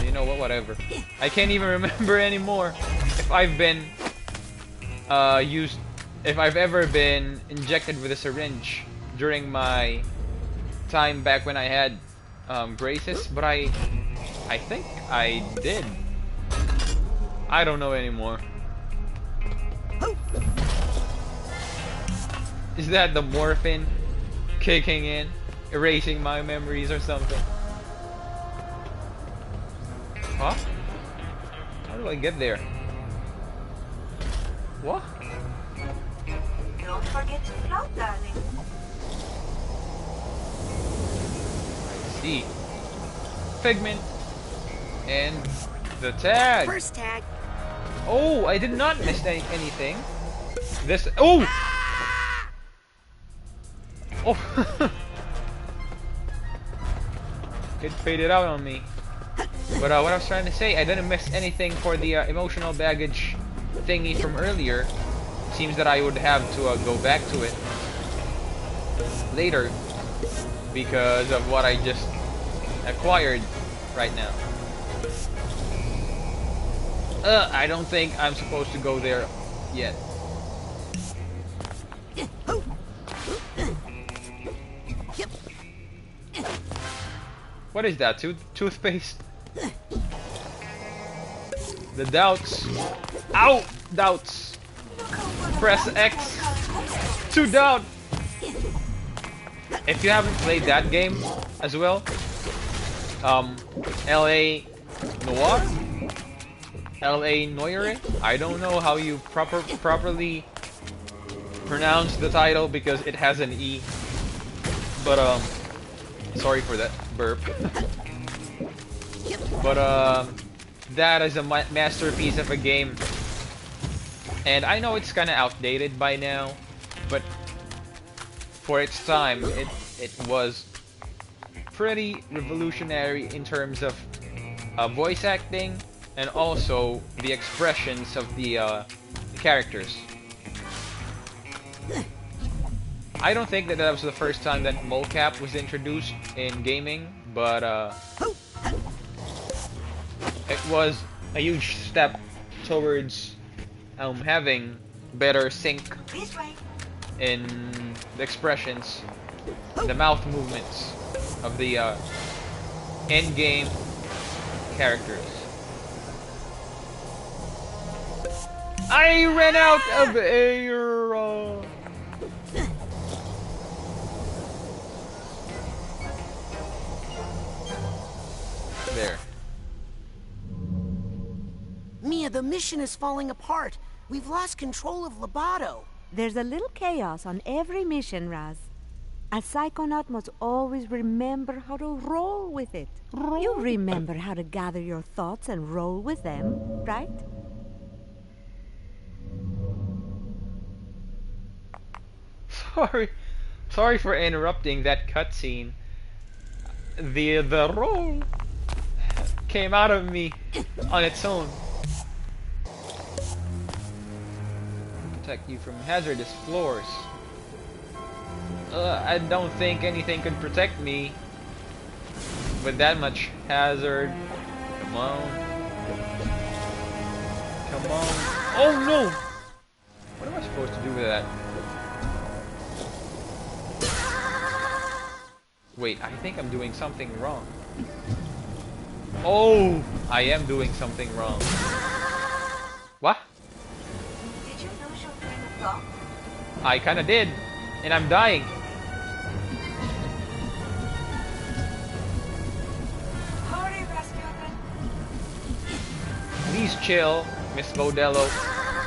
Speaker 1: you know what, whatever. I can't even remember anymore if I've been if I've ever been injected with a syringe during my time back when I had braces, but I think I did. I don't know anymore. Is that the morphine kicking in, erasing my memories or something? Huh? How do I get there? What?
Speaker 6: Don't forget to float, darling.
Speaker 1: I see. Figment. And the tag.
Speaker 2: First tag.
Speaker 1: Oh, I did not miss anything. This. Oh! Oh! It faded out on me. But what I was trying to say, I didn't miss anything for the emotional baggage thingy from earlier. Seems that I would have to go back to it later because of what I just acquired right now. I don't think I'm supposed to go there yet. What is that? Toothpaste? The doubts. Ow! Doubts. Press X to doubt. If you haven't played that game as well, LA Noir? LA Noire? I don't know how you properly pronounce the title because it has an E. But sorry for that burp. But that is a masterpiece of a game. And I know it's kind of outdated by now, but for its time, it was pretty revolutionary in terms of voice acting and also the expressions of the characters. I don't think that was the first time that mocap was introduced in gaming, but it was a huge step towards having better sync in the expressions, the mouth movements of the end-game characters. I ran out of air. There.
Speaker 2: Mia, the mission is falling apart. We've lost control of Lobato.
Speaker 6: There's a little chaos on every mission, Raz. A psychonaut must always remember how to roll with it. You remember how to gather your thoughts and roll with them, right?
Speaker 1: Sorry. Sorry for interrupting that cutscene. The roll came out of me on its own. Protect you from hazardous floors. I don't think anything could protect me with that much hazard. Come on. Come on. Oh no! What am I supposed to do with that? Wait, I think I'm doing something wrong. Oh! I am doing something wrong. What?
Speaker 6: Did you lose your train of thought?
Speaker 1: I kinda did. And I'm dying.
Speaker 6: Hurry, Rasputin.
Speaker 1: Please chill, Miss Bodello.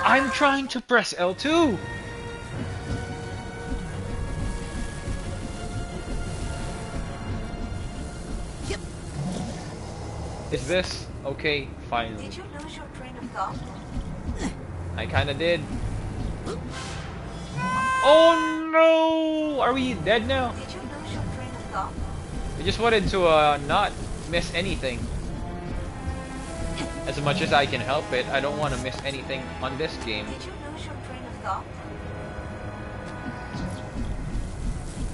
Speaker 1: I'm trying to press L2.
Speaker 2: Yep.
Speaker 1: Is this okay? Finally.
Speaker 6: Did you lose your train of thought?
Speaker 1: I kinda did. Oh no! Are we dead now?
Speaker 6: Did you lose your train of thought?
Speaker 1: I just wanted to not miss anything. As much as I can help it, I don't want to miss anything on this game.
Speaker 6: Did you lose your train of thought?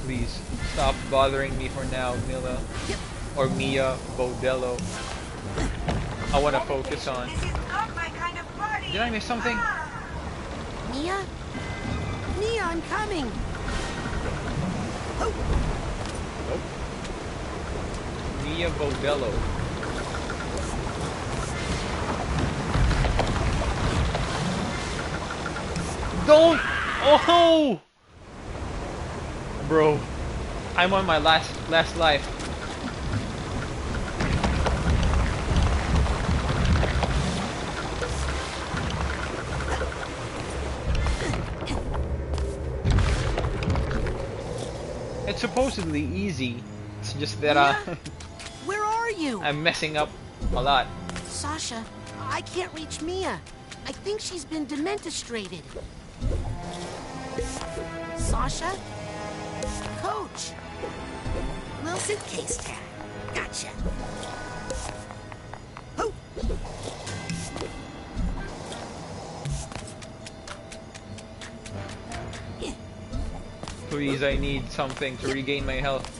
Speaker 1: Please stop bothering me for now, Mila. Or Mia Bodello. I want to focus on.
Speaker 6: This is not my kind of party.
Speaker 1: Did I miss something?
Speaker 2: Mia? Mia, I'm coming! Oh.
Speaker 1: Nope. Mia Bodello. Don't! Oh! Bro, I'm on my last life. It's supposedly easy. It's just that
Speaker 2: Where are you?
Speaker 1: I'm messing up a lot.
Speaker 2: Sasha, I can't reach Mia. I think she's been dementostrated. Sasha? Coach. Little suitcase tag. Gotcha. Oh.
Speaker 1: Please, I need something to regain my health.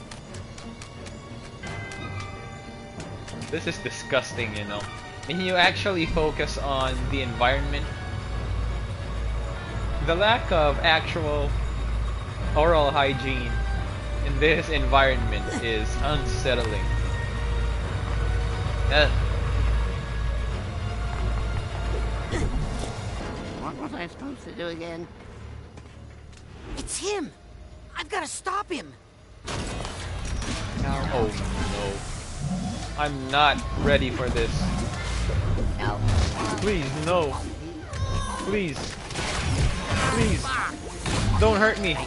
Speaker 1: This is disgusting, you know. When you actually focus on the environment, the lack of actual oral hygiene in this environment is unsettling. Ugh.
Speaker 7: What was I supposed to do again?
Speaker 2: It's him. I've got to stop him.
Speaker 1: Oh no. I'm not ready for this.
Speaker 7: No.
Speaker 1: Please, no. Please. Please. Don't hurt me.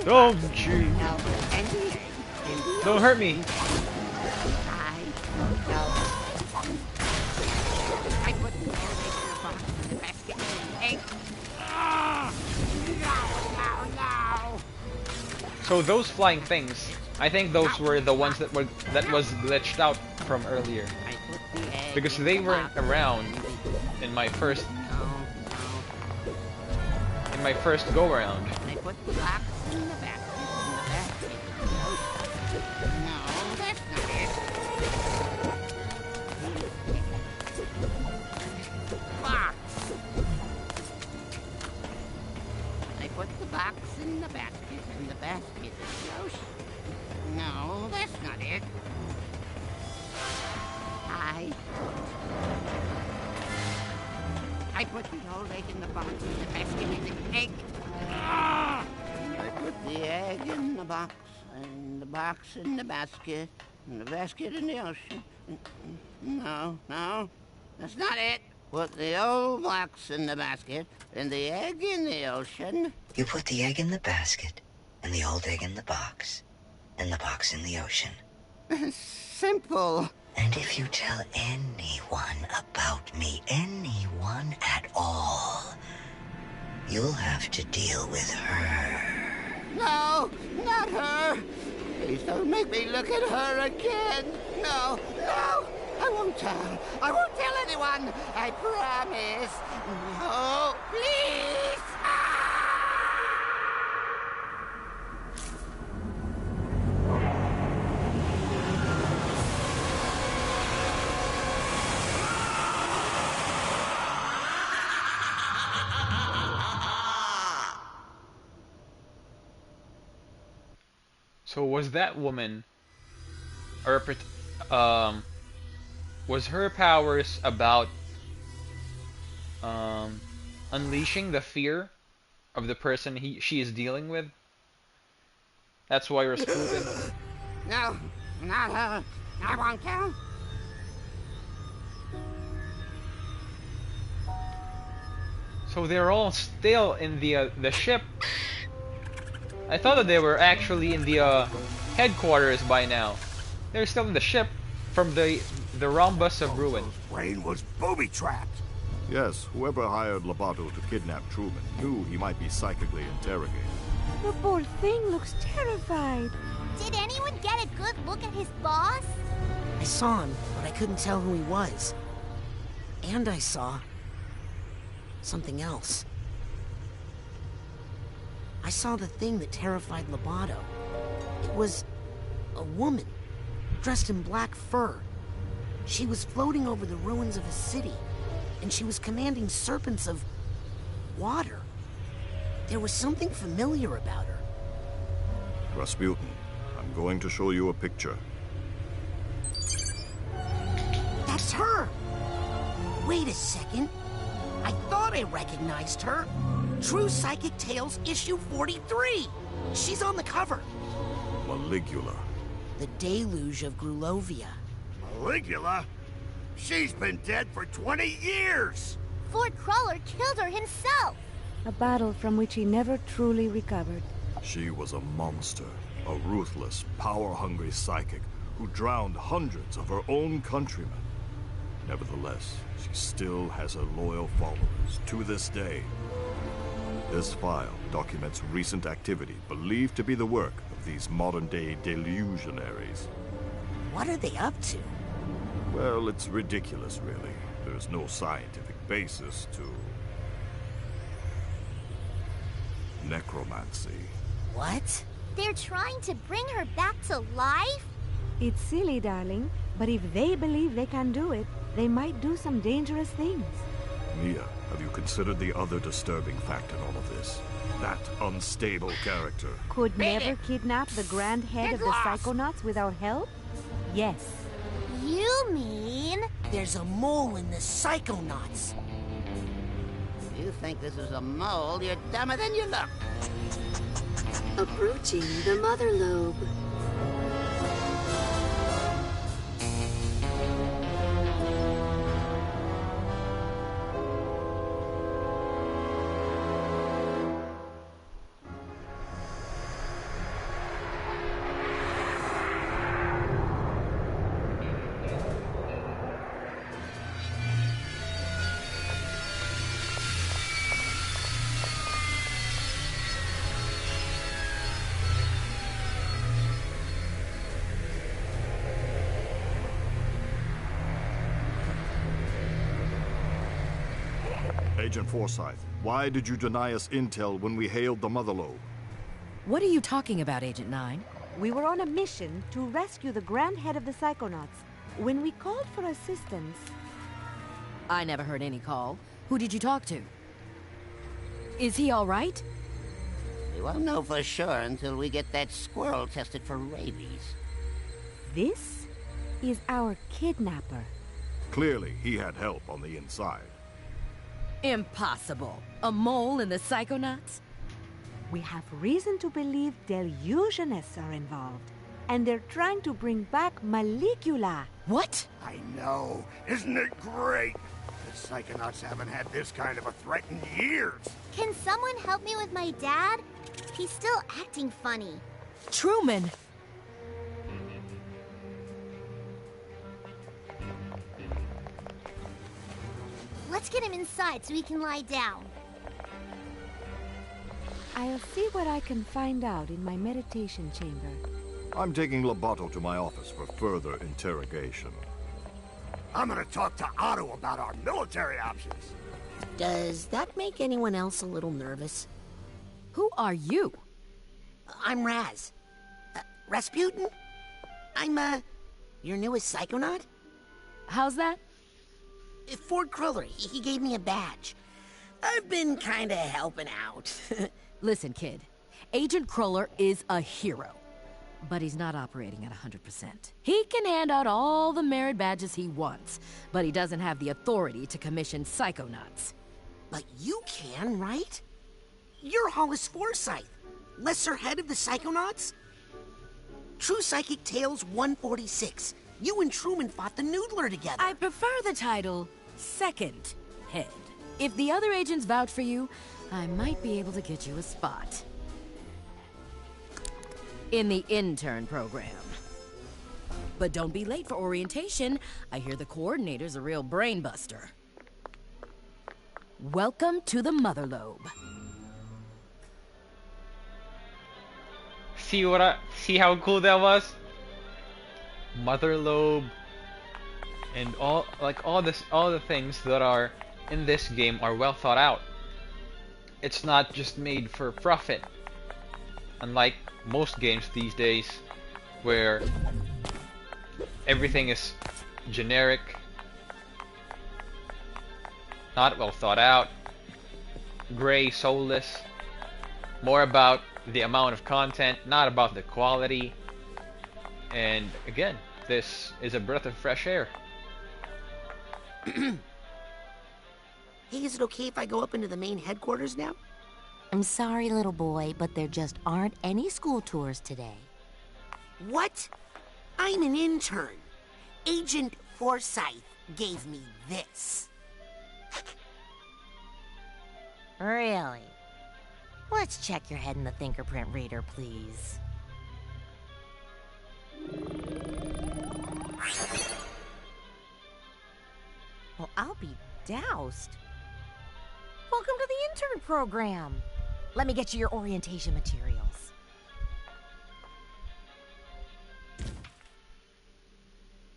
Speaker 1: Don't you. Don't hurt me.
Speaker 7: I put the box in the basket. Hey. No.
Speaker 1: So those flying things, I think those were the ones that was glitched out from earlier. Because they weren't around in my first go around.
Speaker 7: I put the box in the basket. No, that's not it. Box. I put the box in the basket, and the basket is close. No, that's not it. I put the whole egg in the box, and the basket in the egg. I put the egg in the box, and the box in the basket, and the basket in the ocean. No, that's not it. Put the old box in the basket and the egg in the ocean.
Speaker 11: You put the egg in the basket, and the old egg in the box, and the box in the ocean.
Speaker 7: Simple.
Speaker 11: And if you tell anyone about me, anyone at all, you'll have to deal with her.
Speaker 7: No, not her. Please don't make me look at her again. No, no. I won't tell. I won't tell anyone. I promise. No, please.
Speaker 1: So was that woman, or was her powers about unleashing the fear of the person she is dealing with? That's why Rasputin.
Speaker 7: No, not her. I won't tell.
Speaker 1: So they're all still in the ship. I thought that they were actually in the headquarters by now. They're still in the ship from the rhombus of ruin.
Speaker 4: Brain was booby-trapped.
Speaker 5: Yes, whoever hired Lobato to kidnap Truman knew he might be psychically interrogated.
Speaker 6: The poor thing looks terrified.
Speaker 3: Did anyone get a good look at his boss?
Speaker 2: I saw him, but I couldn't tell who he was. And I saw something else. I saw the thing that terrified Lobato. It was a woman, dressed in black fur. She was floating over the ruins of a city, and she was commanding serpents of water. There was something familiar about her.
Speaker 5: Rasputin, I'm going to show you a picture.
Speaker 2: That's her! Wait a second. I thought I recognized her. True Psychic Tales, issue 43. She's on the cover.
Speaker 5: Maligula.
Speaker 2: The Deluge of Grulovia.
Speaker 4: Maligula? She's been dead for 20 years!
Speaker 3: Fort Crawler killed her himself.
Speaker 6: A battle from which he never truly recovered.
Speaker 5: She was a monster, a ruthless, power-hungry psychic who drowned hundreds of her own countrymen. Nevertheless, she still has her loyal followers to this day. This file documents recent activity believed to be the work of these modern-day delusionaries.
Speaker 2: What are they up to?
Speaker 5: Well, it's ridiculous, really. There's no scientific basis to necromancy.
Speaker 2: What?
Speaker 3: They're trying to bring her back to life?
Speaker 6: It's silly, darling, but if they believe they can do it, they might do some dangerous things.
Speaker 5: Mia, have you considered the other disturbing fact in all of this? That unstable character.
Speaker 6: Could never kidnap the grand head of the Psychonauts without help? Yes.
Speaker 3: You mean...
Speaker 2: There's a mole in the Psychonauts.
Speaker 7: If you think this is a mole, you're dumber than you look.
Speaker 12: Approaching the mother lobe.
Speaker 5: Agent Forsyth, why did you deny us intel when we hailed the Mother Lobe?
Speaker 13: What are you talking about, Agent 9?
Speaker 6: We were on a mission to rescue the grand head of the Psychonauts. When we called for assistance...
Speaker 13: I never heard any call. Who did you talk to? Is he all right?
Speaker 7: We won't know for sure until we get that squirrel tested for rabies.
Speaker 6: This is our kidnapper.
Speaker 5: Clearly, he had help on the inside.
Speaker 13: Impossible. A mole in the Psychonauts?
Speaker 6: We have reason to believe delusionists are involved. And they're trying to bring back Maligula.
Speaker 13: What?
Speaker 4: I know. Isn't it great? The Psychonauts haven't had this kind of a threat in years.
Speaker 3: Can someone help me with my dad? He's still acting funny.
Speaker 13: Truman!
Speaker 3: Let's get him inside so he can lie down.
Speaker 6: I'll see what I can find out in my meditation chamber.
Speaker 5: I'm taking Lobato to my office for further interrogation.
Speaker 4: I'm gonna talk to Otto about our military options.
Speaker 2: Does that make anyone else a little nervous?
Speaker 13: Who are you?
Speaker 2: I'm Raz. Rasputin? I'm, your newest Psychonaut?
Speaker 13: How's that?
Speaker 2: Ford Cruller, he gave me a badge. I've been kinda helping out.
Speaker 13: Listen, kid. Agent Cruller is a hero. But he's not operating at 100%. He can hand out all the merit badges he wants, but he doesn't have the authority to commission Psychonauts.
Speaker 2: But you can, right? You're Hollis Forsyth, lesser head of the Psychonauts? True Psychic Tales 146. You and Truman fought the Noodler together.
Speaker 13: I prefer the title Second Head. If the other agents vouch for you, I might be able to get you a spot. In the intern program. But don't be late for orientation. I hear the coordinator's a real brain buster. Welcome to the Mother Lobe.
Speaker 1: See how cool that was? Mother Lobe and all the things that are in this game are well thought out. It's not just made for profit. Unlike most games these days where everything is generic, not well thought out, gray, soulless, more about the amount of content, not about the quality. And again, this is a breath of fresh air.
Speaker 2: Hey, is it okay if I go up into the main headquarters now?
Speaker 12: I'm sorry, little boy, but there just aren't any school tours today.
Speaker 2: What? I'm an intern. Agent Forsyth gave me this.
Speaker 12: Really? Let's check your head in the fingerprint reader, please. Well, I'll be doused. Welcome to the intern program. Let me get you your orientation materials.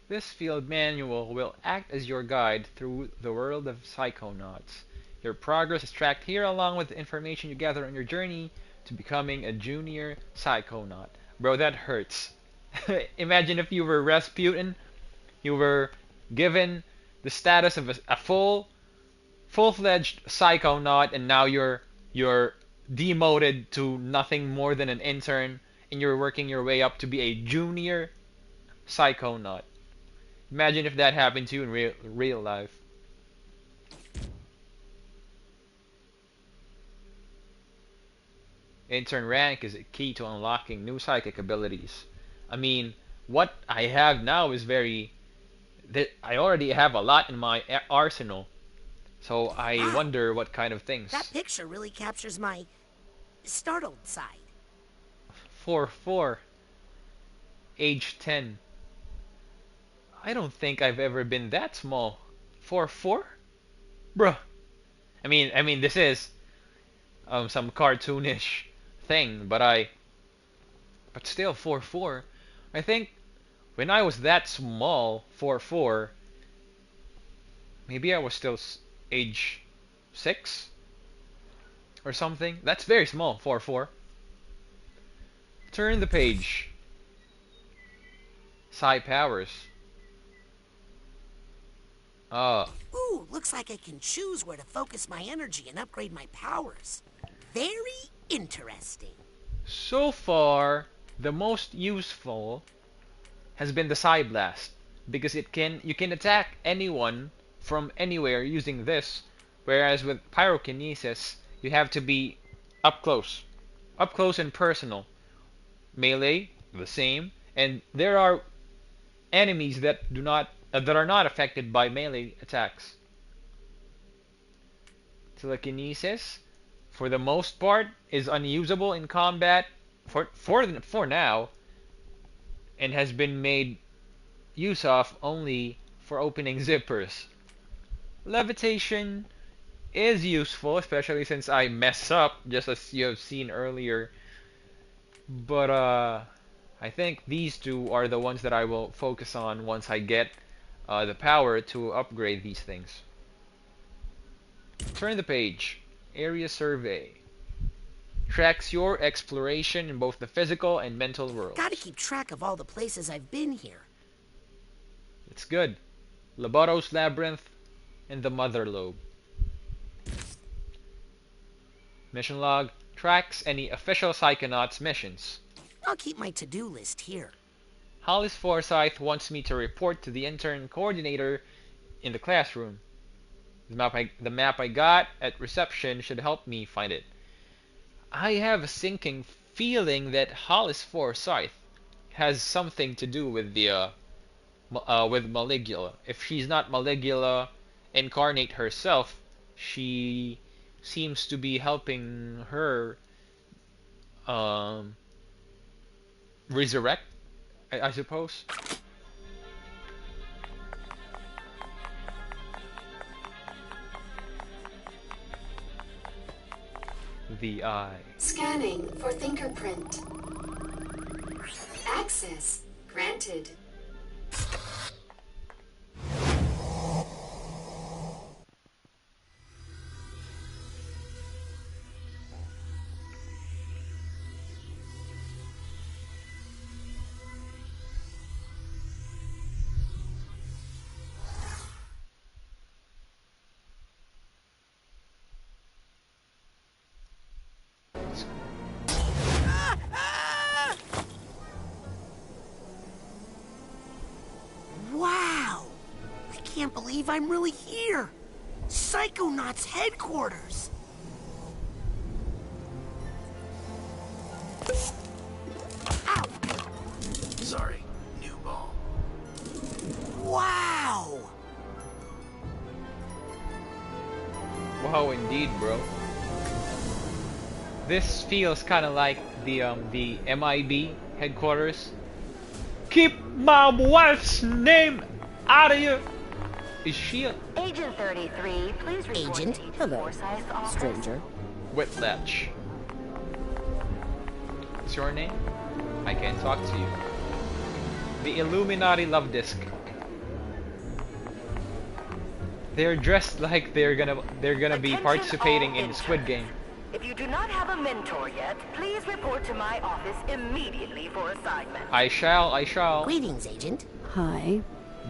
Speaker 1: This field manual will act as your guide through the world of Psychonauts. Your progress is tracked here along with the information you gather on your journey to becoming a junior Psychonaut. Bro, that hurts. Imagine if you were Rasputin, you were given the status of a full-fledged Psychonaut, and now you're demoted to nothing more than an intern, and you're working your way up to be a junior Psychonaut. Imagine if that happened to you in real life. Intern rank is a key to unlocking new psychic abilities. I mean, what I have now is I already have a lot in my arsenal. So I wonder what kind of things.
Speaker 2: That picture really captures my startled side.
Speaker 1: 4'4", age 10. I don't think I've ever been that small. 4'4", bruh. I mean, this is some cartoonish thing, but still 4'4". I think when I was that small, 4'4", maybe I was still age 6 or something. That's very small, 4'4". Turn the page. Psi powers.
Speaker 2: Ooh, looks like I can choose where to focus my energy and upgrade my powers. Very interesting.
Speaker 1: So far, the most useful has been the Psi Blast, because you can attack anyone from anywhere using this, whereas with Pyrokinesis, you have to be up close and personal. Melee, the same, and there are enemies that are not affected by melee attacks. Telekinesis, for the most part, is unusable in combat for now, and has been made use of only for opening zippers. Levitation is useful, especially since I mess up, just as you have seen earlier. But I think these two are the ones that I will focus on once I get the power to upgrade these things. Turn the page. Area survey. Tracks your exploration in both the physical and mental world.
Speaker 2: Gotta keep track of all the places I've been here.
Speaker 1: It's good. Loboto's Labyrinth and the Mother Lobe. Mission log. Tracks any official Psychonauts missions.
Speaker 2: I'll keep my to-do list here.
Speaker 1: Hollis Forsyth wants me to report to the intern coordinator in the classroom. The map I got at reception should help me find it. I have a sinking feeling that Hollis Forsyth has something to do with the with Maligula. If she's not Maligula incarnate herself, she seems to be helping her resurrect, I suppose. The eye.
Speaker 14: Scanning for fingerprint. Access granted.
Speaker 2: Wow! I can't believe I'm really here! Psychonauts headquarters! Ow!
Speaker 10: Sorry, new ball.
Speaker 2: Wow!
Speaker 1: Wow, indeed, bro. This feels kind of like the MIB headquarters. Keep my wife's name out of here. Is she a
Speaker 15: Agent 33, please report
Speaker 2: Agent?
Speaker 15: to Agent
Speaker 2: Hello,
Speaker 15: Forsyth's office.
Speaker 2: stranger.
Speaker 1: Whiplash? What's your name? I can't talk to you. The Illuminati love disc. They're dressed like they're gonna be participating in the Squid Game.
Speaker 15: If you do not have a mentor yet, please report to my office immediately for assignment.
Speaker 1: I shall.
Speaker 2: Greetings, Agent.
Speaker 6: Hi.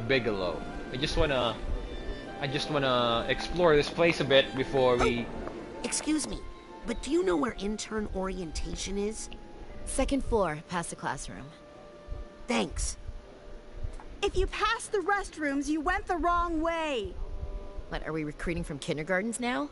Speaker 1: Bigelow. I just wanna explore this place a bit before we.
Speaker 2: Excuse me, but do you know where intern orientation is?
Speaker 13: Second floor, past the classroom.
Speaker 2: Thanks.
Speaker 16: If you passed the restrooms, you went the wrong way.
Speaker 13: What, are we recruiting from kindergartens now?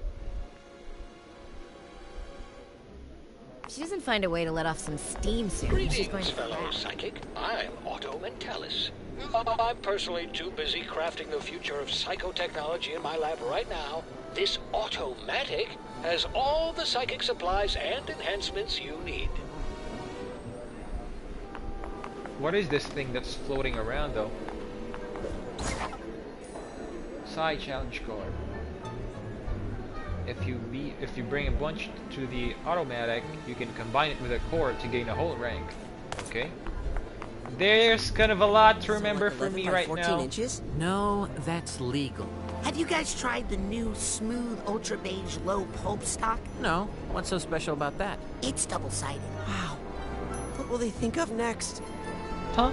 Speaker 13: She doesn't find a way to let off some steam soon. She's going
Speaker 17: Greetings,
Speaker 13: to
Speaker 17: fellow
Speaker 13: crack.
Speaker 17: psychic. I'm Otto Mentalis. I'm personally too busy crafting the future of psychotechnology in my lab right now. This Automatic has all the psychic supplies and enhancements you need.
Speaker 1: What is this thing that's floating around though? Side challenge card. If you bring a bunch to the automatic, you can combine it with a core to gain a whole rank. Okay. There's kind of a lot to remember for me right
Speaker 2: 14
Speaker 1: now.
Speaker 2: inches?
Speaker 8: No, that's legal.
Speaker 2: Have you guys tried the new smooth ultra beige low pulp stock?
Speaker 8: No, what's so special about that?
Speaker 2: It's double-sided.
Speaker 18: Wow. What will they think of next?
Speaker 1: Huh?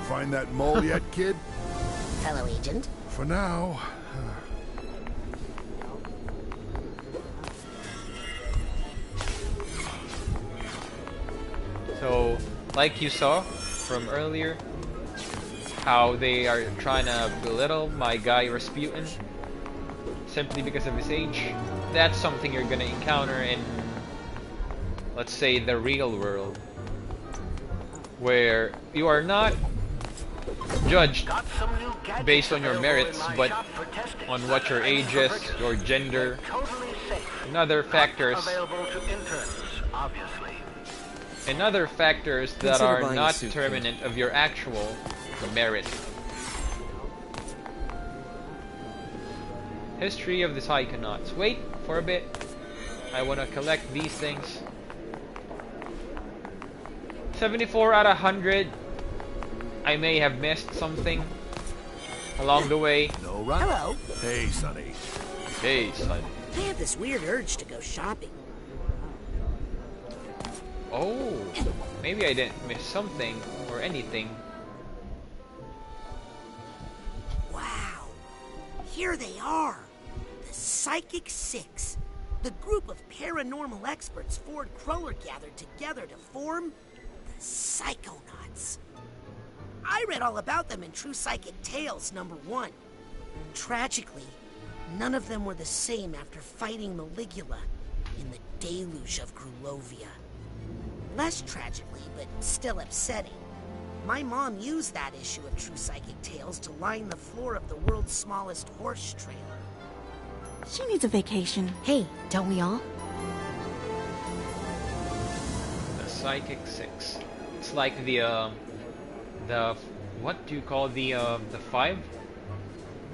Speaker 5: Find that mole yet, kid?
Speaker 2: Fellow Agent?
Speaker 5: For now.
Speaker 1: So, like you saw from earlier, how they are trying to belittle my guy Rasputin simply because of his age. That's something you're gonna encounter in, let's say, the real world, where you are not judged based on your merits, but on what your age is, your gender,
Speaker 14: safe.
Speaker 1: Another factors.
Speaker 14: Available to interns, obviously.
Speaker 1: And other factors that
Speaker 18: Consider
Speaker 1: are
Speaker 18: buying a
Speaker 1: not
Speaker 18: suit,
Speaker 1: determinant of your actual merit. History of the Psychonauts. Wait for a bit. I want to collect these things. 74 out of 100. I may have missed something along the way.
Speaker 5: No run.
Speaker 2: Hello.
Speaker 5: Hey, Sonny.
Speaker 1: Hey, son.
Speaker 2: I have this weird urge to go shopping.
Speaker 1: Oh, maybe I didn't miss something or anything.
Speaker 2: Wow. Here they are. The Psychic Six. The group of paranormal experts Ford Cruller gathered together to form the Psychonauts. I read all about them in True Psychic Tales #1. Tragically, none of them were the same after fighting Maligula in the deluge of Grulovia. Less tragically, but still upsetting, my mom used that issue of True Psychic Tales to line the floor of the world's smallest horse trailer.
Speaker 16: She needs a vacation.
Speaker 12: Hey, don't we all?
Speaker 1: The Psychic Six. It's like the what do you call the five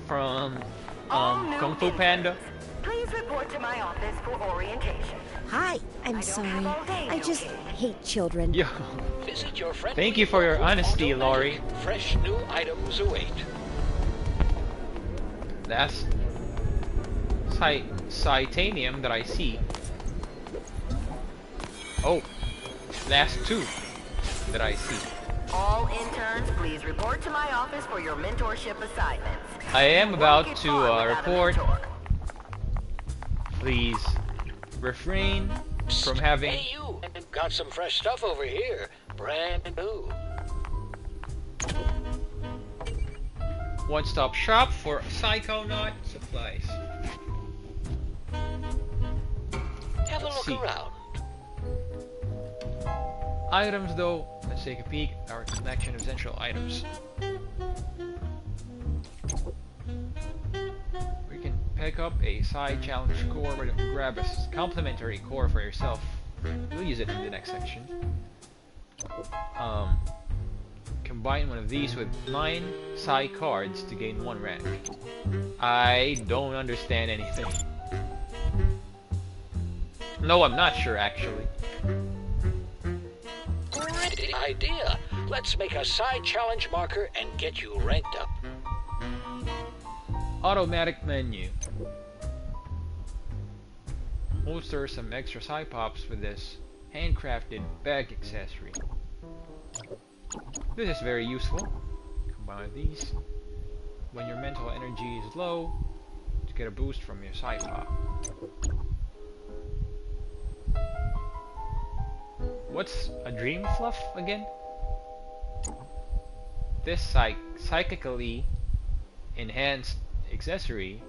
Speaker 1: from Kung Fu Panda?
Speaker 15: Please report to my office for orientation.
Speaker 2: Hi.
Speaker 12: I'm sorry. I just hate children.
Speaker 1: Yo.
Speaker 17: Visit your friend.
Speaker 1: Thank you for your honesty, Laurie.
Speaker 17: Fresh new items await.
Speaker 1: That's Psitanium that I see. Oh, last two that I see.
Speaker 15: All interns, please report to my office for your mentorship assignments.
Speaker 1: I am about to report. Please refrain from having.
Speaker 17: Hey, you! Got some fresh stuff over here. Brand new.
Speaker 1: One-stop shop for Psychonaut supplies.
Speaker 17: Have a look around.
Speaker 1: Items though, let's take a peek at our collection of essential items. We can pick up a side challenge core, but grab a complimentary core for yourself. We'll use it in the next section. Combine one of these with 9 Psy cards to gain 1 rank. I don't understand anything. No, I'm not sure actually.
Speaker 17: Great idea. Let's make a side challenge marker and get you ranked up.
Speaker 1: Automatic menu. Bolster some extra Psy pops with this handcrafted bag accessory. This is very useful. Combine these. When your mental energy is low, to get a boost from your Psy pop. What's a dream fluff again? This psychically enhanced accessory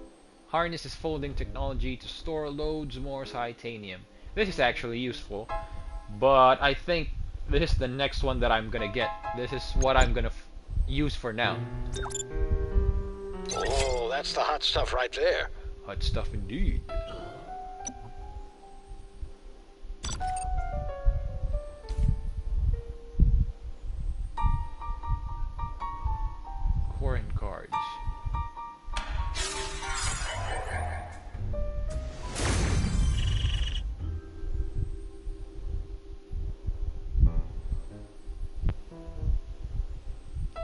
Speaker 1: harnesses folding technology to store loads more Psitanium. This is actually useful, but I think this is the next one that I'm gonna get. This is what I'm gonna use for now.
Speaker 17: Oh, that's the hot stuff right there.
Speaker 1: Hot stuff indeed. Corin cards.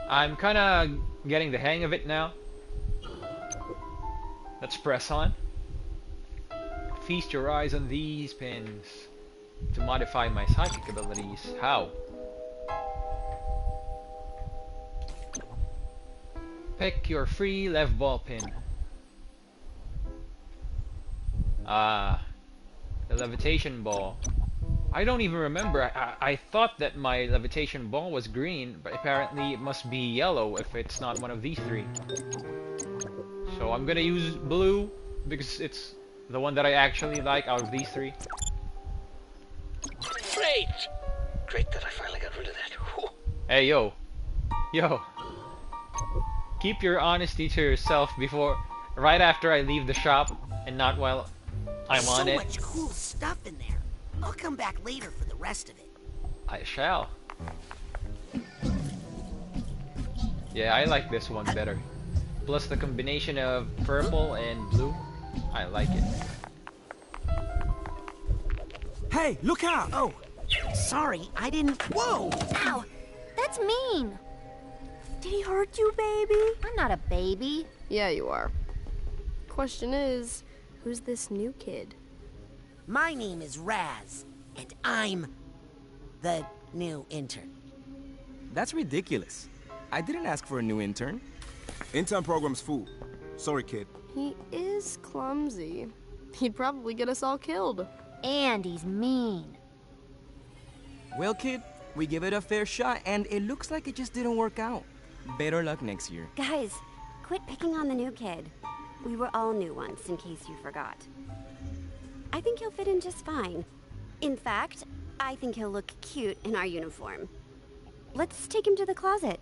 Speaker 1: I'm kinda getting the hang of it now. Let's press on. Feast your eyes on these pins to modify my psychic abilities. How? Pick your free left ball pin. Ah, the levitation ball. I don't even remember. I thought that my levitation ball was green, but apparently it must be yellow if it's not one of these 3. So I'm gonna use blue because it's the one that I actually like out of these 3.
Speaker 17: Great! Great that I finally got rid of that. Whew.
Speaker 1: Hey, yo. Yo. Keep your honesty to yourself right after I leave the shop and not while I'm on
Speaker 2: so
Speaker 1: it.
Speaker 2: much cool stuff in there. I'll come back later for the rest of it.
Speaker 1: I shall. Yeah, I like this one better. Plus the combination of purple and blue, I like it.
Speaker 10: Hey, look out!
Speaker 2: Oh, sorry, I didn't. Whoa!
Speaker 3: Ow! That's mean!
Speaker 16: Did he hurt you, baby?
Speaker 3: I'm not a baby.
Speaker 19: Yeah, you are. Question is, who's this new kid?
Speaker 2: My name is Raz, and I'm the new intern.
Speaker 20: That's ridiculous. I didn't ask for a new intern.
Speaker 21: Intern program's full. Sorry, kid.
Speaker 19: He is clumsy. He'd probably get us all killed.
Speaker 3: And he's mean.
Speaker 20: Well, kid, we give it a fair shot, and it looks like it just didn't work out. Better luck next year.
Speaker 22: Guys, quit picking on the new kid. We were all new once, in case you forgot. I think he'll fit in just fine. In fact, I think he'll look cute in our uniform. Let's take him to the closet.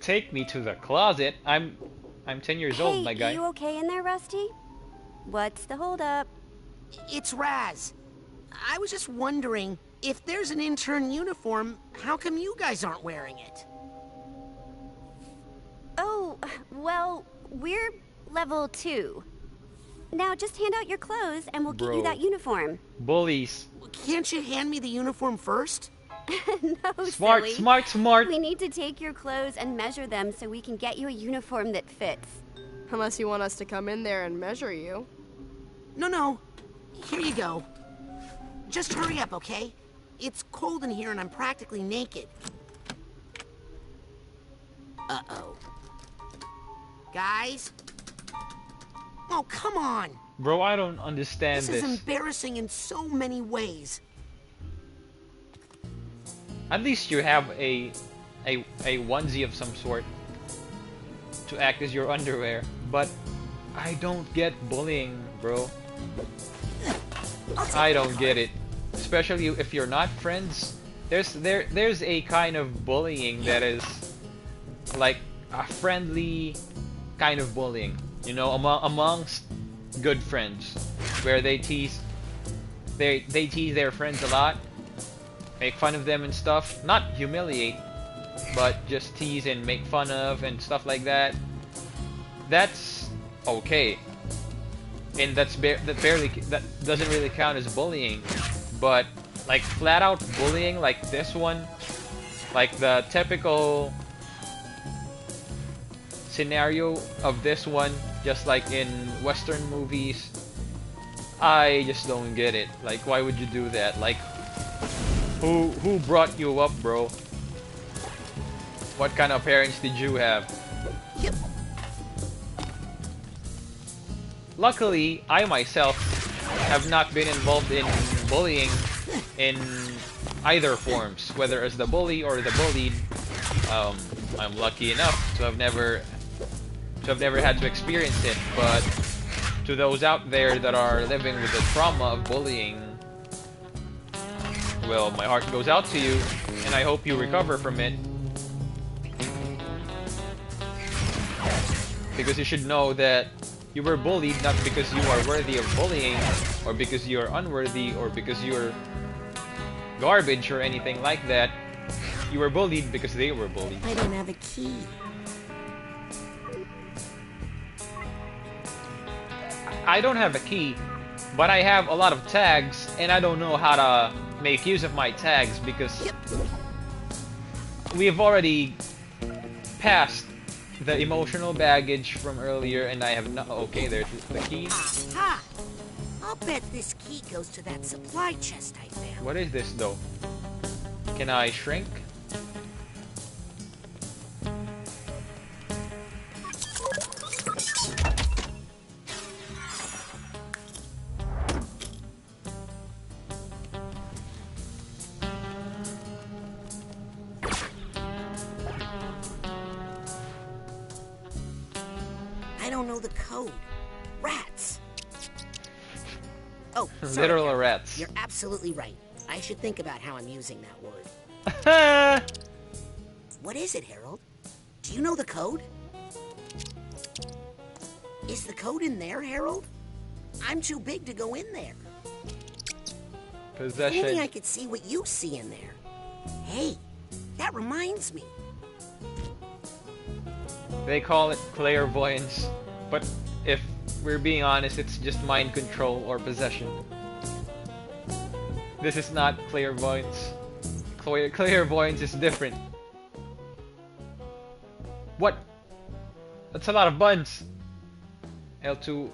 Speaker 1: Take me to the closet? I'm 10 years old, my guy.
Speaker 22: Hey, you okay in there, Rusty? What's the holdup?
Speaker 2: It's Raz. I was just wondering, if there's an intern uniform, how come you guys aren't wearing it?
Speaker 22: Oh, well, we're level 2. Now just hand out your clothes and we'll get you that uniform.
Speaker 1: Bullies.
Speaker 2: Can't you hand me the uniform first?
Speaker 22: No,
Speaker 1: Smart,
Speaker 22: silly.
Speaker 1: smart.
Speaker 22: We need to take your clothes and measure them so we can get you a uniform that fits.
Speaker 19: Unless you want us to come in there and measure you.
Speaker 2: No. Here you go. Just hurry up, okay? It's cold in here and I'm practically naked. Uh-oh. Guys? Oh, come on!
Speaker 1: Bro, I don't understand
Speaker 2: This is embarrassing in so many ways.
Speaker 1: At least you have a onesie of some sort to act as your underwear, but I don't get bullying, bro. I don't get it. Especially if you're not friends. There's a kind of bullying that is like a friendly kind of bullying, you know, amongst good friends, where they tease their friends a lot, make fun of them and stuff, not humiliate, but just tease and make fun of and stuff like that. That's okay, and that doesn't really count as bullying. But like flat out bullying like this one, like the typical scenario of this one, just like in Western movies, I just don't get it. Like, why would you do that? Like, who brought you up, bro? What kind of parents did you have?
Speaker 2: Yep.
Speaker 1: Luckily, I myself have not been involved in bullying in either forms, whether as the bully or the bullied. I'm lucky enough to have never had to experience it, but to those out there that are living with the trauma of bullying, well, my heart goes out to you, and I hope you recover from it. Because you should know that you were bullied not because you are worthy of bullying, or because you are unworthy, or because you're garbage or anything like that. You were bullied because they were bullied.
Speaker 2: I don't have a key.
Speaker 1: I don't have a key, but I have a lot of tags, and I don't know how to make use of my tags because we have already passed the emotional baggage from earlier, and I have not. Okay, there's the key.
Speaker 2: Ha! I'll bet this key goes to that supply chest I found.
Speaker 1: What is this though? Can I shrink?
Speaker 2: I don't know the code. Rats. Oh, sorry,
Speaker 1: Literal
Speaker 2: Harold.
Speaker 1: rats.
Speaker 2: You're absolutely right. I should think about how I'm using that word. What is it, Harold? Do you know the code? Is the code in there, Harold? I'm too big to go in there.
Speaker 1: Possession.
Speaker 2: Only I could see what you see in there. Hey, that reminds me.
Speaker 1: They call it clairvoyance, but if we're being honest, it's just mind control or possession. This is not clairvoyance. Clairvoyance is different. What? That's a lot of buttons. L2,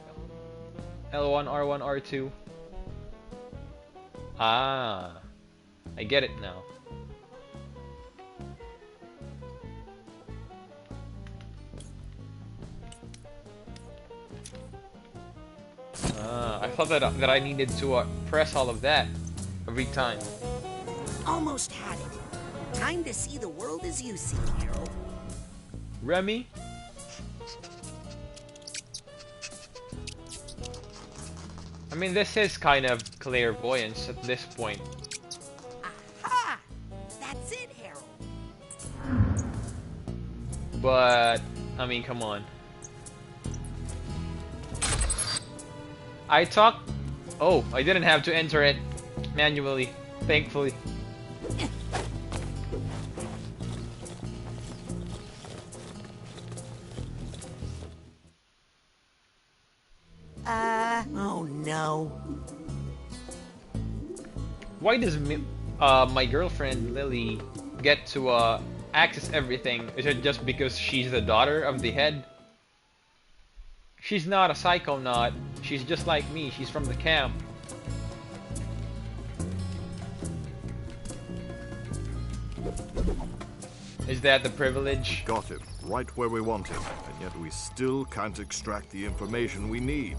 Speaker 1: L1, R1, R2. Ah, I get it now. I thought that I needed to press all of that every time.
Speaker 2: Almost had it. Time to see the world as you see it, Harold.
Speaker 1: Remy? I mean, this is kind of clairvoyance at this point.
Speaker 2: Aha! That's it, Harold.
Speaker 1: But, I mean, come on. I talked... Oh, I didn't have to enter it manually, thankfully.
Speaker 2: Oh no.
Speaker 1: Why does my girlfriend Lily get to access everything? Is it just because she's the daughter of the head? She's not a psychonaut. She's just like me. She's from the camp. Is that the privilege?
Speaker 5: Got him right where we want him, and yet we still can't extract the information we need.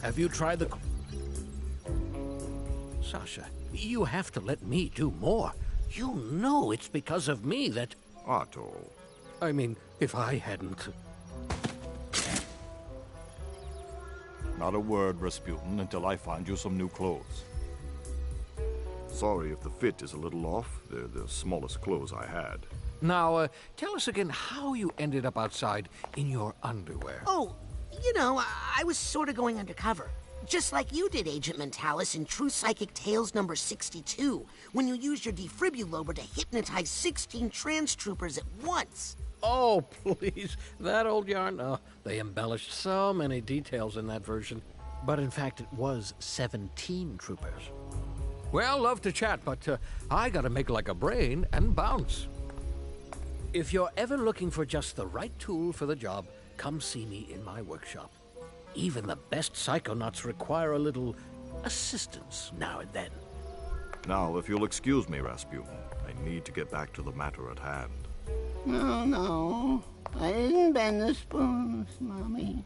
Speaker 14: Have you tried the... Sasha, you have to let me do more. You know it's because of me that...
Speaker 5: Otto.
Speaker 14: I mean, if I hadn't...
Speaker 5: Not a word, Rasputin, until I find you some new clothes. Sorry if the fit is a little off. They're the smallest clothes I had.
Speaker 14: Now, tell us again how you ended up outside in your underwear.
Speaker 2: Oh, you know, I was sort of going undercover. Just like you did, Agent Mentalis, in True Psychic Tales number 62, when you used your defibrillator to hypnotize 16 trans troopers at once.
Speaker 14: Oh, please. That old yarn? Oh, they embellished so many details in that version. But in fact, it was 17 troopers. Well, love to chat, but I gotta make like a brain and bounce. If you're ever looking for just the right tool for the job, come see me in my workshop. Even the best psychonauts require a little assistance now and then.
Speaker 5: Now, if you'll excuse me, Rasputin, I need to get back to the matter at hand.
Speaker 7: No, I didn't bend the spoons, Mommy.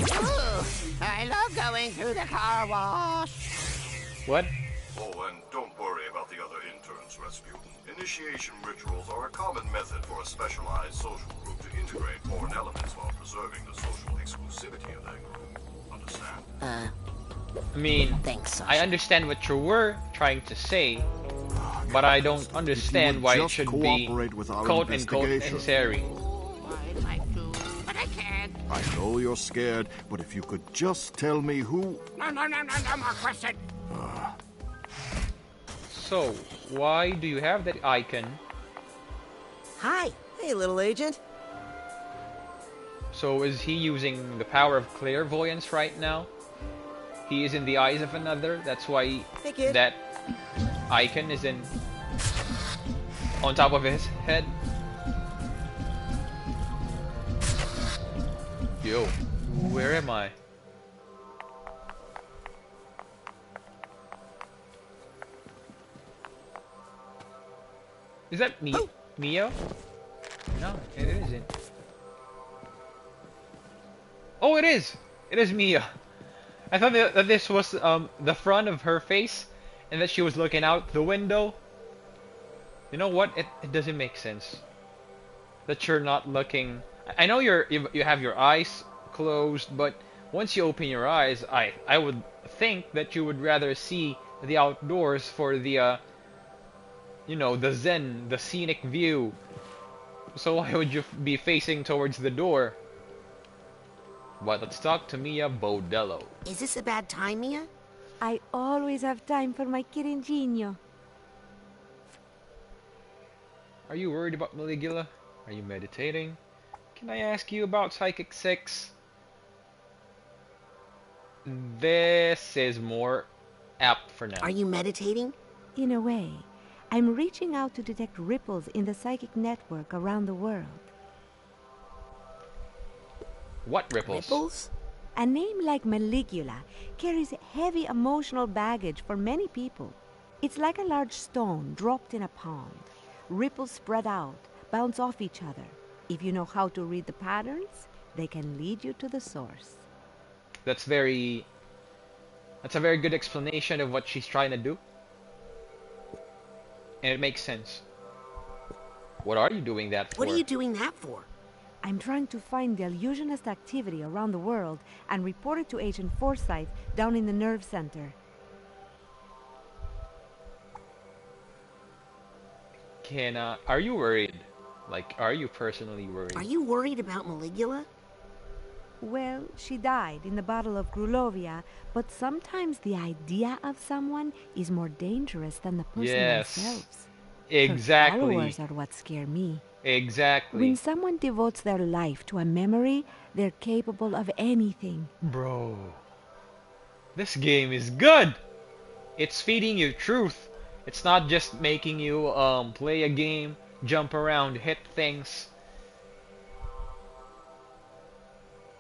Speaker 7: Ooh, I love going through the car wash.
Speaker 1: What?
Speaker 5: Oh, and don't worry about the other interns, Rasputin. Initiation rituals are a common method for a specialized social group to integrate foreign elements while preserving the social exclusivity of that group. Understand?
Speaker 1: I mean,
Speaker 2: thanks,
Speaker 1: I understand what you were trying to say, but I don't understand why it should be quote-unquote necessary.
Speaker 7: I'd like to, but I can't.
Speaker 5: I know you're scared, but if you could just tell me who...
Speaker 7: No more question.
Speaker 1: So, why do you have that icon?
Speaker 18: Hi. Hey, little agent.
Speaker 1: So is he using the power of clairvoyance right now? He is in the eyes of another, that's why that icon is on top of his head. Yo, where am I? Is that me? Oh. Neo? No, it isn't. Oh, it is! It is Mia. I thought that this was the front of her face, and that she was looking out the window. You know what? It doesn't make sense that you're not looking. I know you have your eyes closed, but once you open your eyes, I would think that you would rather see the outdoors for the you know, the zen, the scenic view. So why would you be facing towards the door? But let's talk to Mia Bodello.
Speaker 2: Is this a bad time, Mia?
Speaker 6: I always have time for my Kirinjinho.
Speaker 1: Are you worried about Maligula? Are you meditating? Can I ask you about Psychic 6? This is more apt for now.
Speaker 2: Are you meditating?
Speaker 6: In a way, I'm reaching out to detect ripples in the psychic network around the world.
Speaker 1: What ripples?
Speaker 2: Ripples?
Speaker 6: A name like Maligula carries heavy emotional baggage for many people. It's like a large stone dropped in a pond. Ripples spread out, bounce off each other. If you know how to read the patterns, they can lead you to the source.
Speaker 1: That's a very good explanation of what she's trying to do. And it makes sense. What are you doing that for?
Speaker 2: What are you doing that for?
Speaker 6: I'm trying to find the illusionist activity around the world and report it to Agent Forsyth down in the nerve center.
Speaker 1: Are you worried? Like, are you personally worried?
Speaker 2: Are you worried about Maligula?
Speaker 6: Well, she died in the Battle of Grulovia, but sometimes the idea of someone is more dangerous than the person themselves.
Speaker 1: Exactly.
Speaker 6: Her followers are what scare me.
Speaker 1: Exactly.
Speaker 6: When someone devotes their life to a memory, they're capable of anything.
Speaker 1: Bro, this game is good. It's feeding you truth. It's not just making you play a game, jump around, hit things.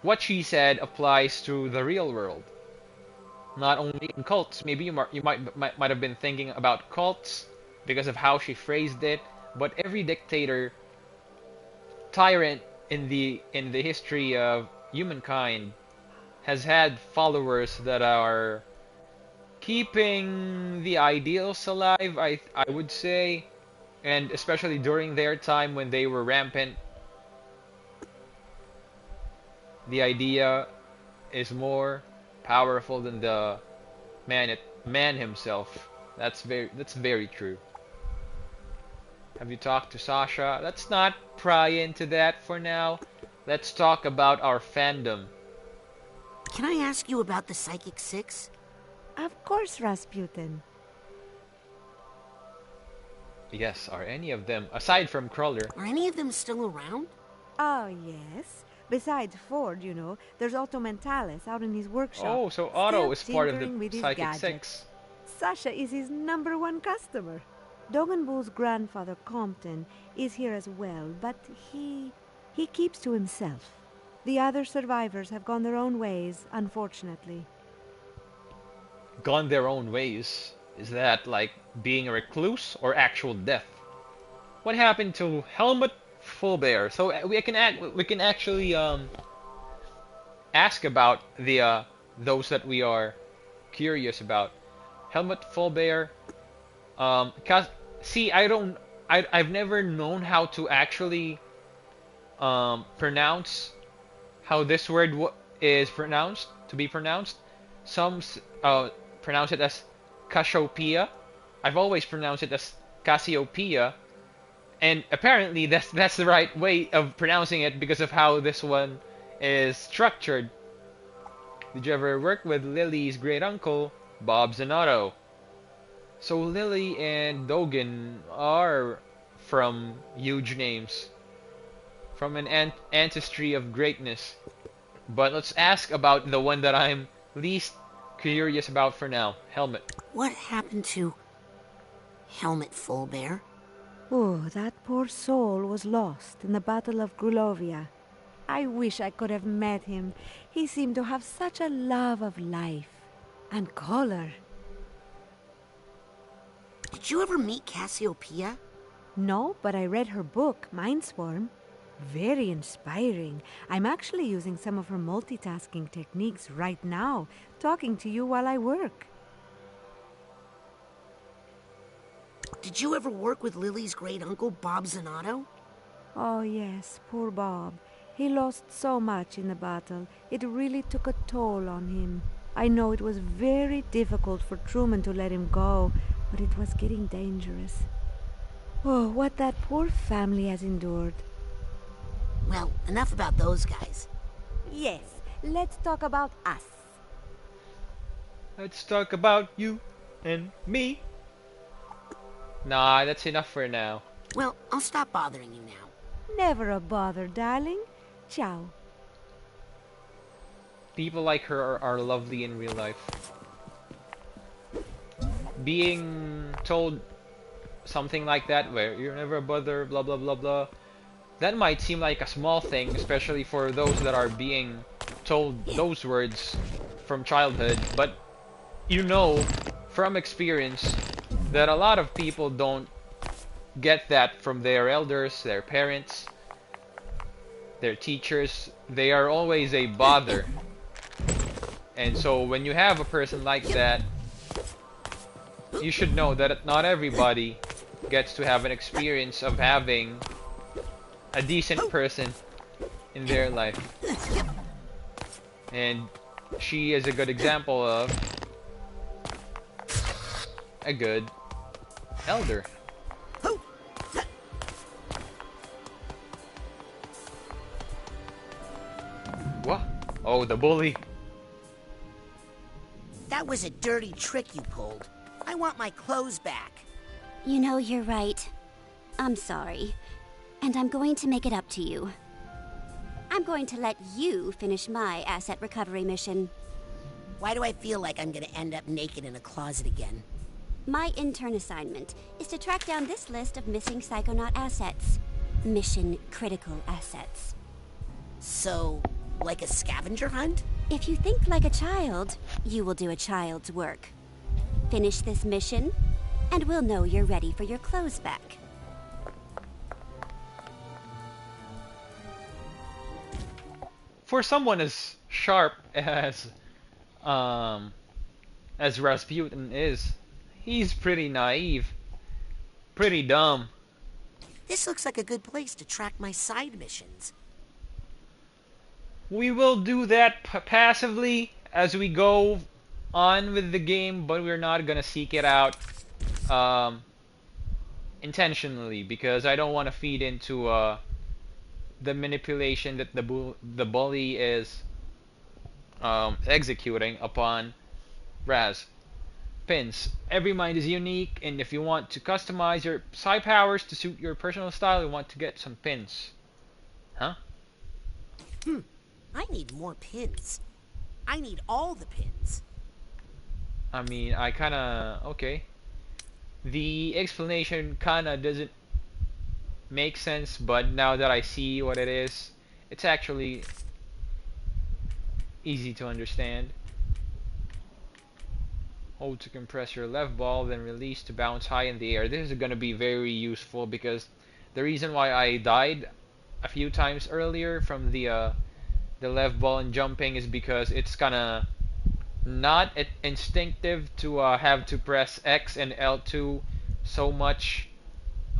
Speaker 1: What she said applies to the real world, not only in cults. Maybe you might have been thinking about cults because of how she phrased it, but every dictator, tyrant in the history of humankind has had followers that are keeping the ideals alive, I would say, and especially during their time when they were rampant. The idea is more powerful than the man himself. That's very true. Have you talked to Sasha? Let's not pry into that for now. Let's talk about our fandom.
Speaker 2: Can I ask you about the Psychic 6?
Speaker 6: Of course, Rasputin.
Speaker 1: Yes, are any of them, aside from Cruller...
Speaker 2: Are any of them still around?
Speaker 6: Oh, yes. Besides Ford, you know, there's Otto Mentalis out in his workshop.
Speaker 1: Oh, so Otto is part of
Speaker 6: tinkering
Speaker 1: the
Speaker 6: with his
Speaker 1: Psychic
Speaker 6: gadgets.
Speaker 1: 6.
Speaker 6: Sasha is his #1 customer. Dogenbull's grandfather, Compton, is here as well, but he keeps to himself. The other survivors have gone their own ways, unfortunately.
Speaker 1: Gone their own ways? Is that like being a recluse or actual death? What happened to Helmut Fullbear? So we can actually ask about the those that we are curious about. Helmut Fullbear. See, I've never known how to actually pronounce how this word is pronounced, to be pronounced. Some pronounce it as Cassiopeia. I've always pronounced it as Cassiopeia, and apparently that's the right way of pronouncing it because of how this one is structured. Did you ever work with Lily's great uncle, Bob Zanotto? So Lily and Dogen are from huge names, from an ancestry of greatness. But let's ask about the one that I'm least curious about for now, Helmut.
Speaker 2: What happened to Helmut Fullbear?
Speaker 6: Oh, that poor soul was lost in the Battle of Grulovia. I wish I could have met him. He seemed to have such a love of life and color.
Speaker 2: Did you ever meet Cassiopeia?
Speaker 6: No, but I read her book, Mindswarm. Very inspiring. I'm actually using some of her multitasking techniques right now, talking to you while I work.
Speaker 2: Did you ever work with Lily's great uncle, Bob Zanotto?
Speaker 6: Oh, yes, poor Bob. He lost so much in the battle. It really took a toll on him. I know it was very difficult for Truman to let him go, but it was getting dangerous. Oh, what that poor family has endured.
Speaker 2: Well, enough about those guys.
Speaker 6: Yes, let's talk about us.
Speaker 1: Let's talk about you and me. Nah, that's enough for now.
Speaker 2: Well, I'll stop bothering you now.
Speaker 6: Never a bother, darling. Ciao.
Speaker 1: People like her are lovely in real life. Being told something like that, where you're never a bother, blah blah blah blah, that might seem like a small thing, especially for those that are being told those words from childhood, but you know from experience that a lot of people don't get that from their elders, their parents, their teachers. They are always a bother. And so when you have a person like that, you should know that not everybody gets to have an experience of having a decent person in their life. And she is a good example of a good elder. What? Oh, the bully.
Speaker 2: That was a dirty trick you pulled. I want my clothes back.
Speaker 22: You know, you're right. I'm sorry. And I'm going to make it up to you. I'm going to let you finish my asset recovery mission.
Speaker 2: Why do I feel like I'm gonna end up naked in a closet again?
Speaker 22: My intern assignment is to track down this list of missing Psychonaut assets. Mission critical assets.
Speaker 2: So, like a scavenger hunt?
Speaker 22: If you think like a child, you will do a child's work. Finish this mission, and we'll know you're ready for your clothes back.
Speaker 1: For someone as sharp as Rasputin is, he's pretty naive, pretty dumb.
Speaker 2: This looks like a good place to track my side missions.
Speaker 1: We will do that passively as we go on with the game, but we're not gonna seek it out intentionally, because I don't want to feed into the manipulation that the bully is executing upon Raz. Pins. Every mind is unique, and if you want to customize your psi powers to suit your personal style, you want to get some pins. Huh?
Speaker 2: I need more pins. I need all the pins.
Speaker 1: I mean, I kinda... okay. The explanation kinda doesn't make sense, but now that I see what it is, it's actually easy to understand. Hold to compress your left ball, then release to bounce high in the air. This is gonna be very useful, because the reason why I died a few times earlier from the left ball and jumping is because it's kinda not instinctive to have to press X and L2 so much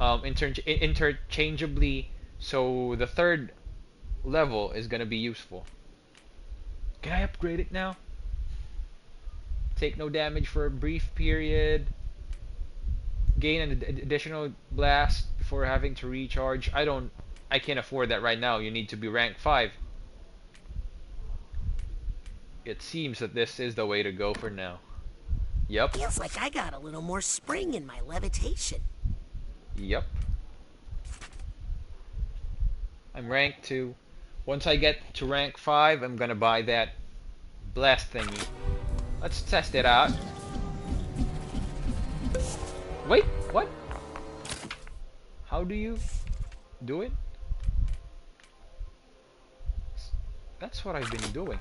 Speaker 1: interchangeably, so the third level is gonna be useful. Can I upgrade it now? Take no damage for a brief period. Gain an additional blast before having to recharge. I can't afford that right now. You need to be rank 5. It seems that this is the way to go for now. Yep.
Speaker 2: Feels like I got a little more spring in my levitation.
Speaker 1: Yep. I'm rank 2. Once I get to rank 5, I'm gonna buy that blast thingy. Let's test it out. Wait, what? How do you do it? That's what I've been doing.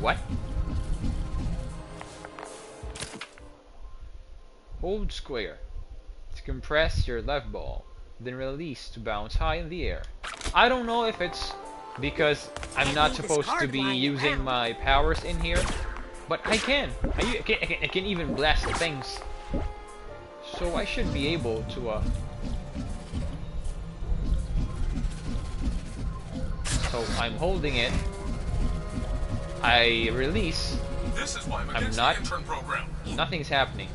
Speaker 1: What? Hold square to compress your left ball, then release to bounce high in the air. I don't know if it's because I'm not supposed to be using my powers in here, but I can. I can even blast things. So I should be able to so I'm holding it. I release.
Speaker 9: This is why I'm
Speaker 1: not.
Speaker 9: against the intern program.
Speaker 1: Nothing's happening.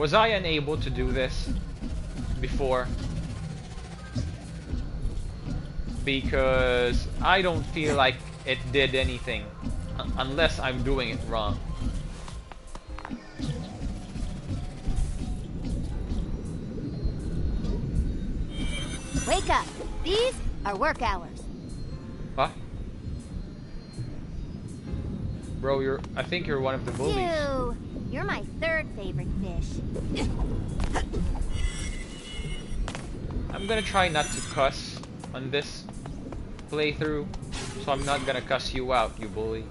Speaker 1: Was I unable to do this before? Because I don't feel like it did anything unless I'm doing it wrong.
Speaker 9: Wake up! These are work hours.
Speaker 1: Huh? Bro, I think you're one of the bullies.
Speaker 9: You're my third favorite fish.
Speaker 1: I'm gonna try not to cuss on this playthrough, so I'm not gonna cuss you out, you bully.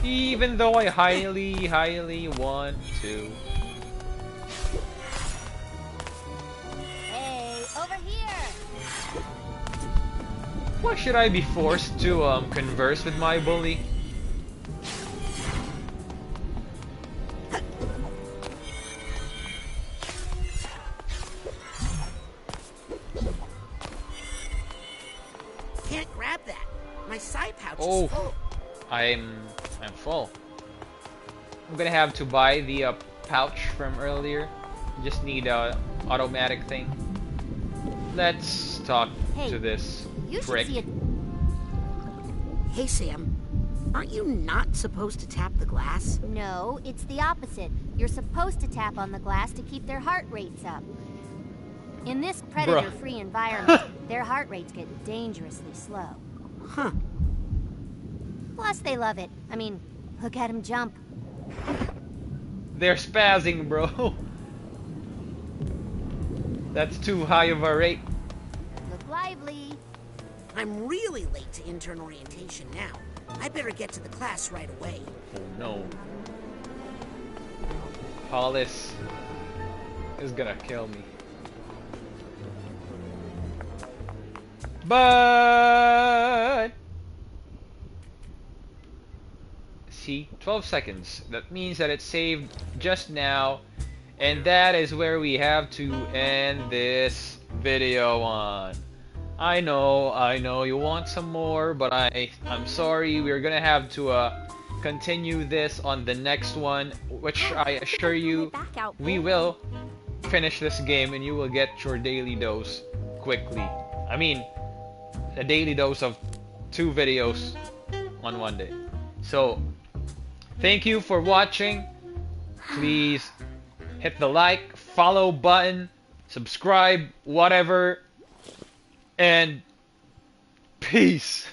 Speaker 1: Even though I highly want to.
Speaker 9: Hey, over here!
Speaker 1: Why should I be forced to converse with my bully?
Speaker 2: Can't grab that. My side pouch is
Speaker 1: Oh,
Speaker 2: full.
Speaker 1: I'm full. I'm gonna have to buy the pouch from earlier. Just need a automatic thing. Let's talk to this prick.
Speaker 2: Hey, Sam. Aren't you not supposed to tap the glass?
Speaker 9: No, it's the opposite. You're supposed to tap on the glass to keep their heart rates up. In this predator-free environment, their heart rates get dangerously slow.
Speaker 2: Huh.
Speaker 9: Plus, they love it. I mean, look at him jump.
Speaker 1: They're spazzing, bro. That's too high of a rate.
Speaker 9: Look lively.
Speaker 2: I'm really late to intern orientation now. I better get to the class right away.
Speaker 1: Oh no. Hollis is gonna kill me. But see, 12 seconds. That means that it saved just now, and that is where we have to end this video on. I know you want some more, but I'm sorry, we're gonna have to continue this on the next one, which I assure you we will finish this game and you will get your daily dose quickly. I mean, a daily dose of 2 videos on one day. So, thank you for watching. Please hit the like, follow button, subscribe, whatever, and peace.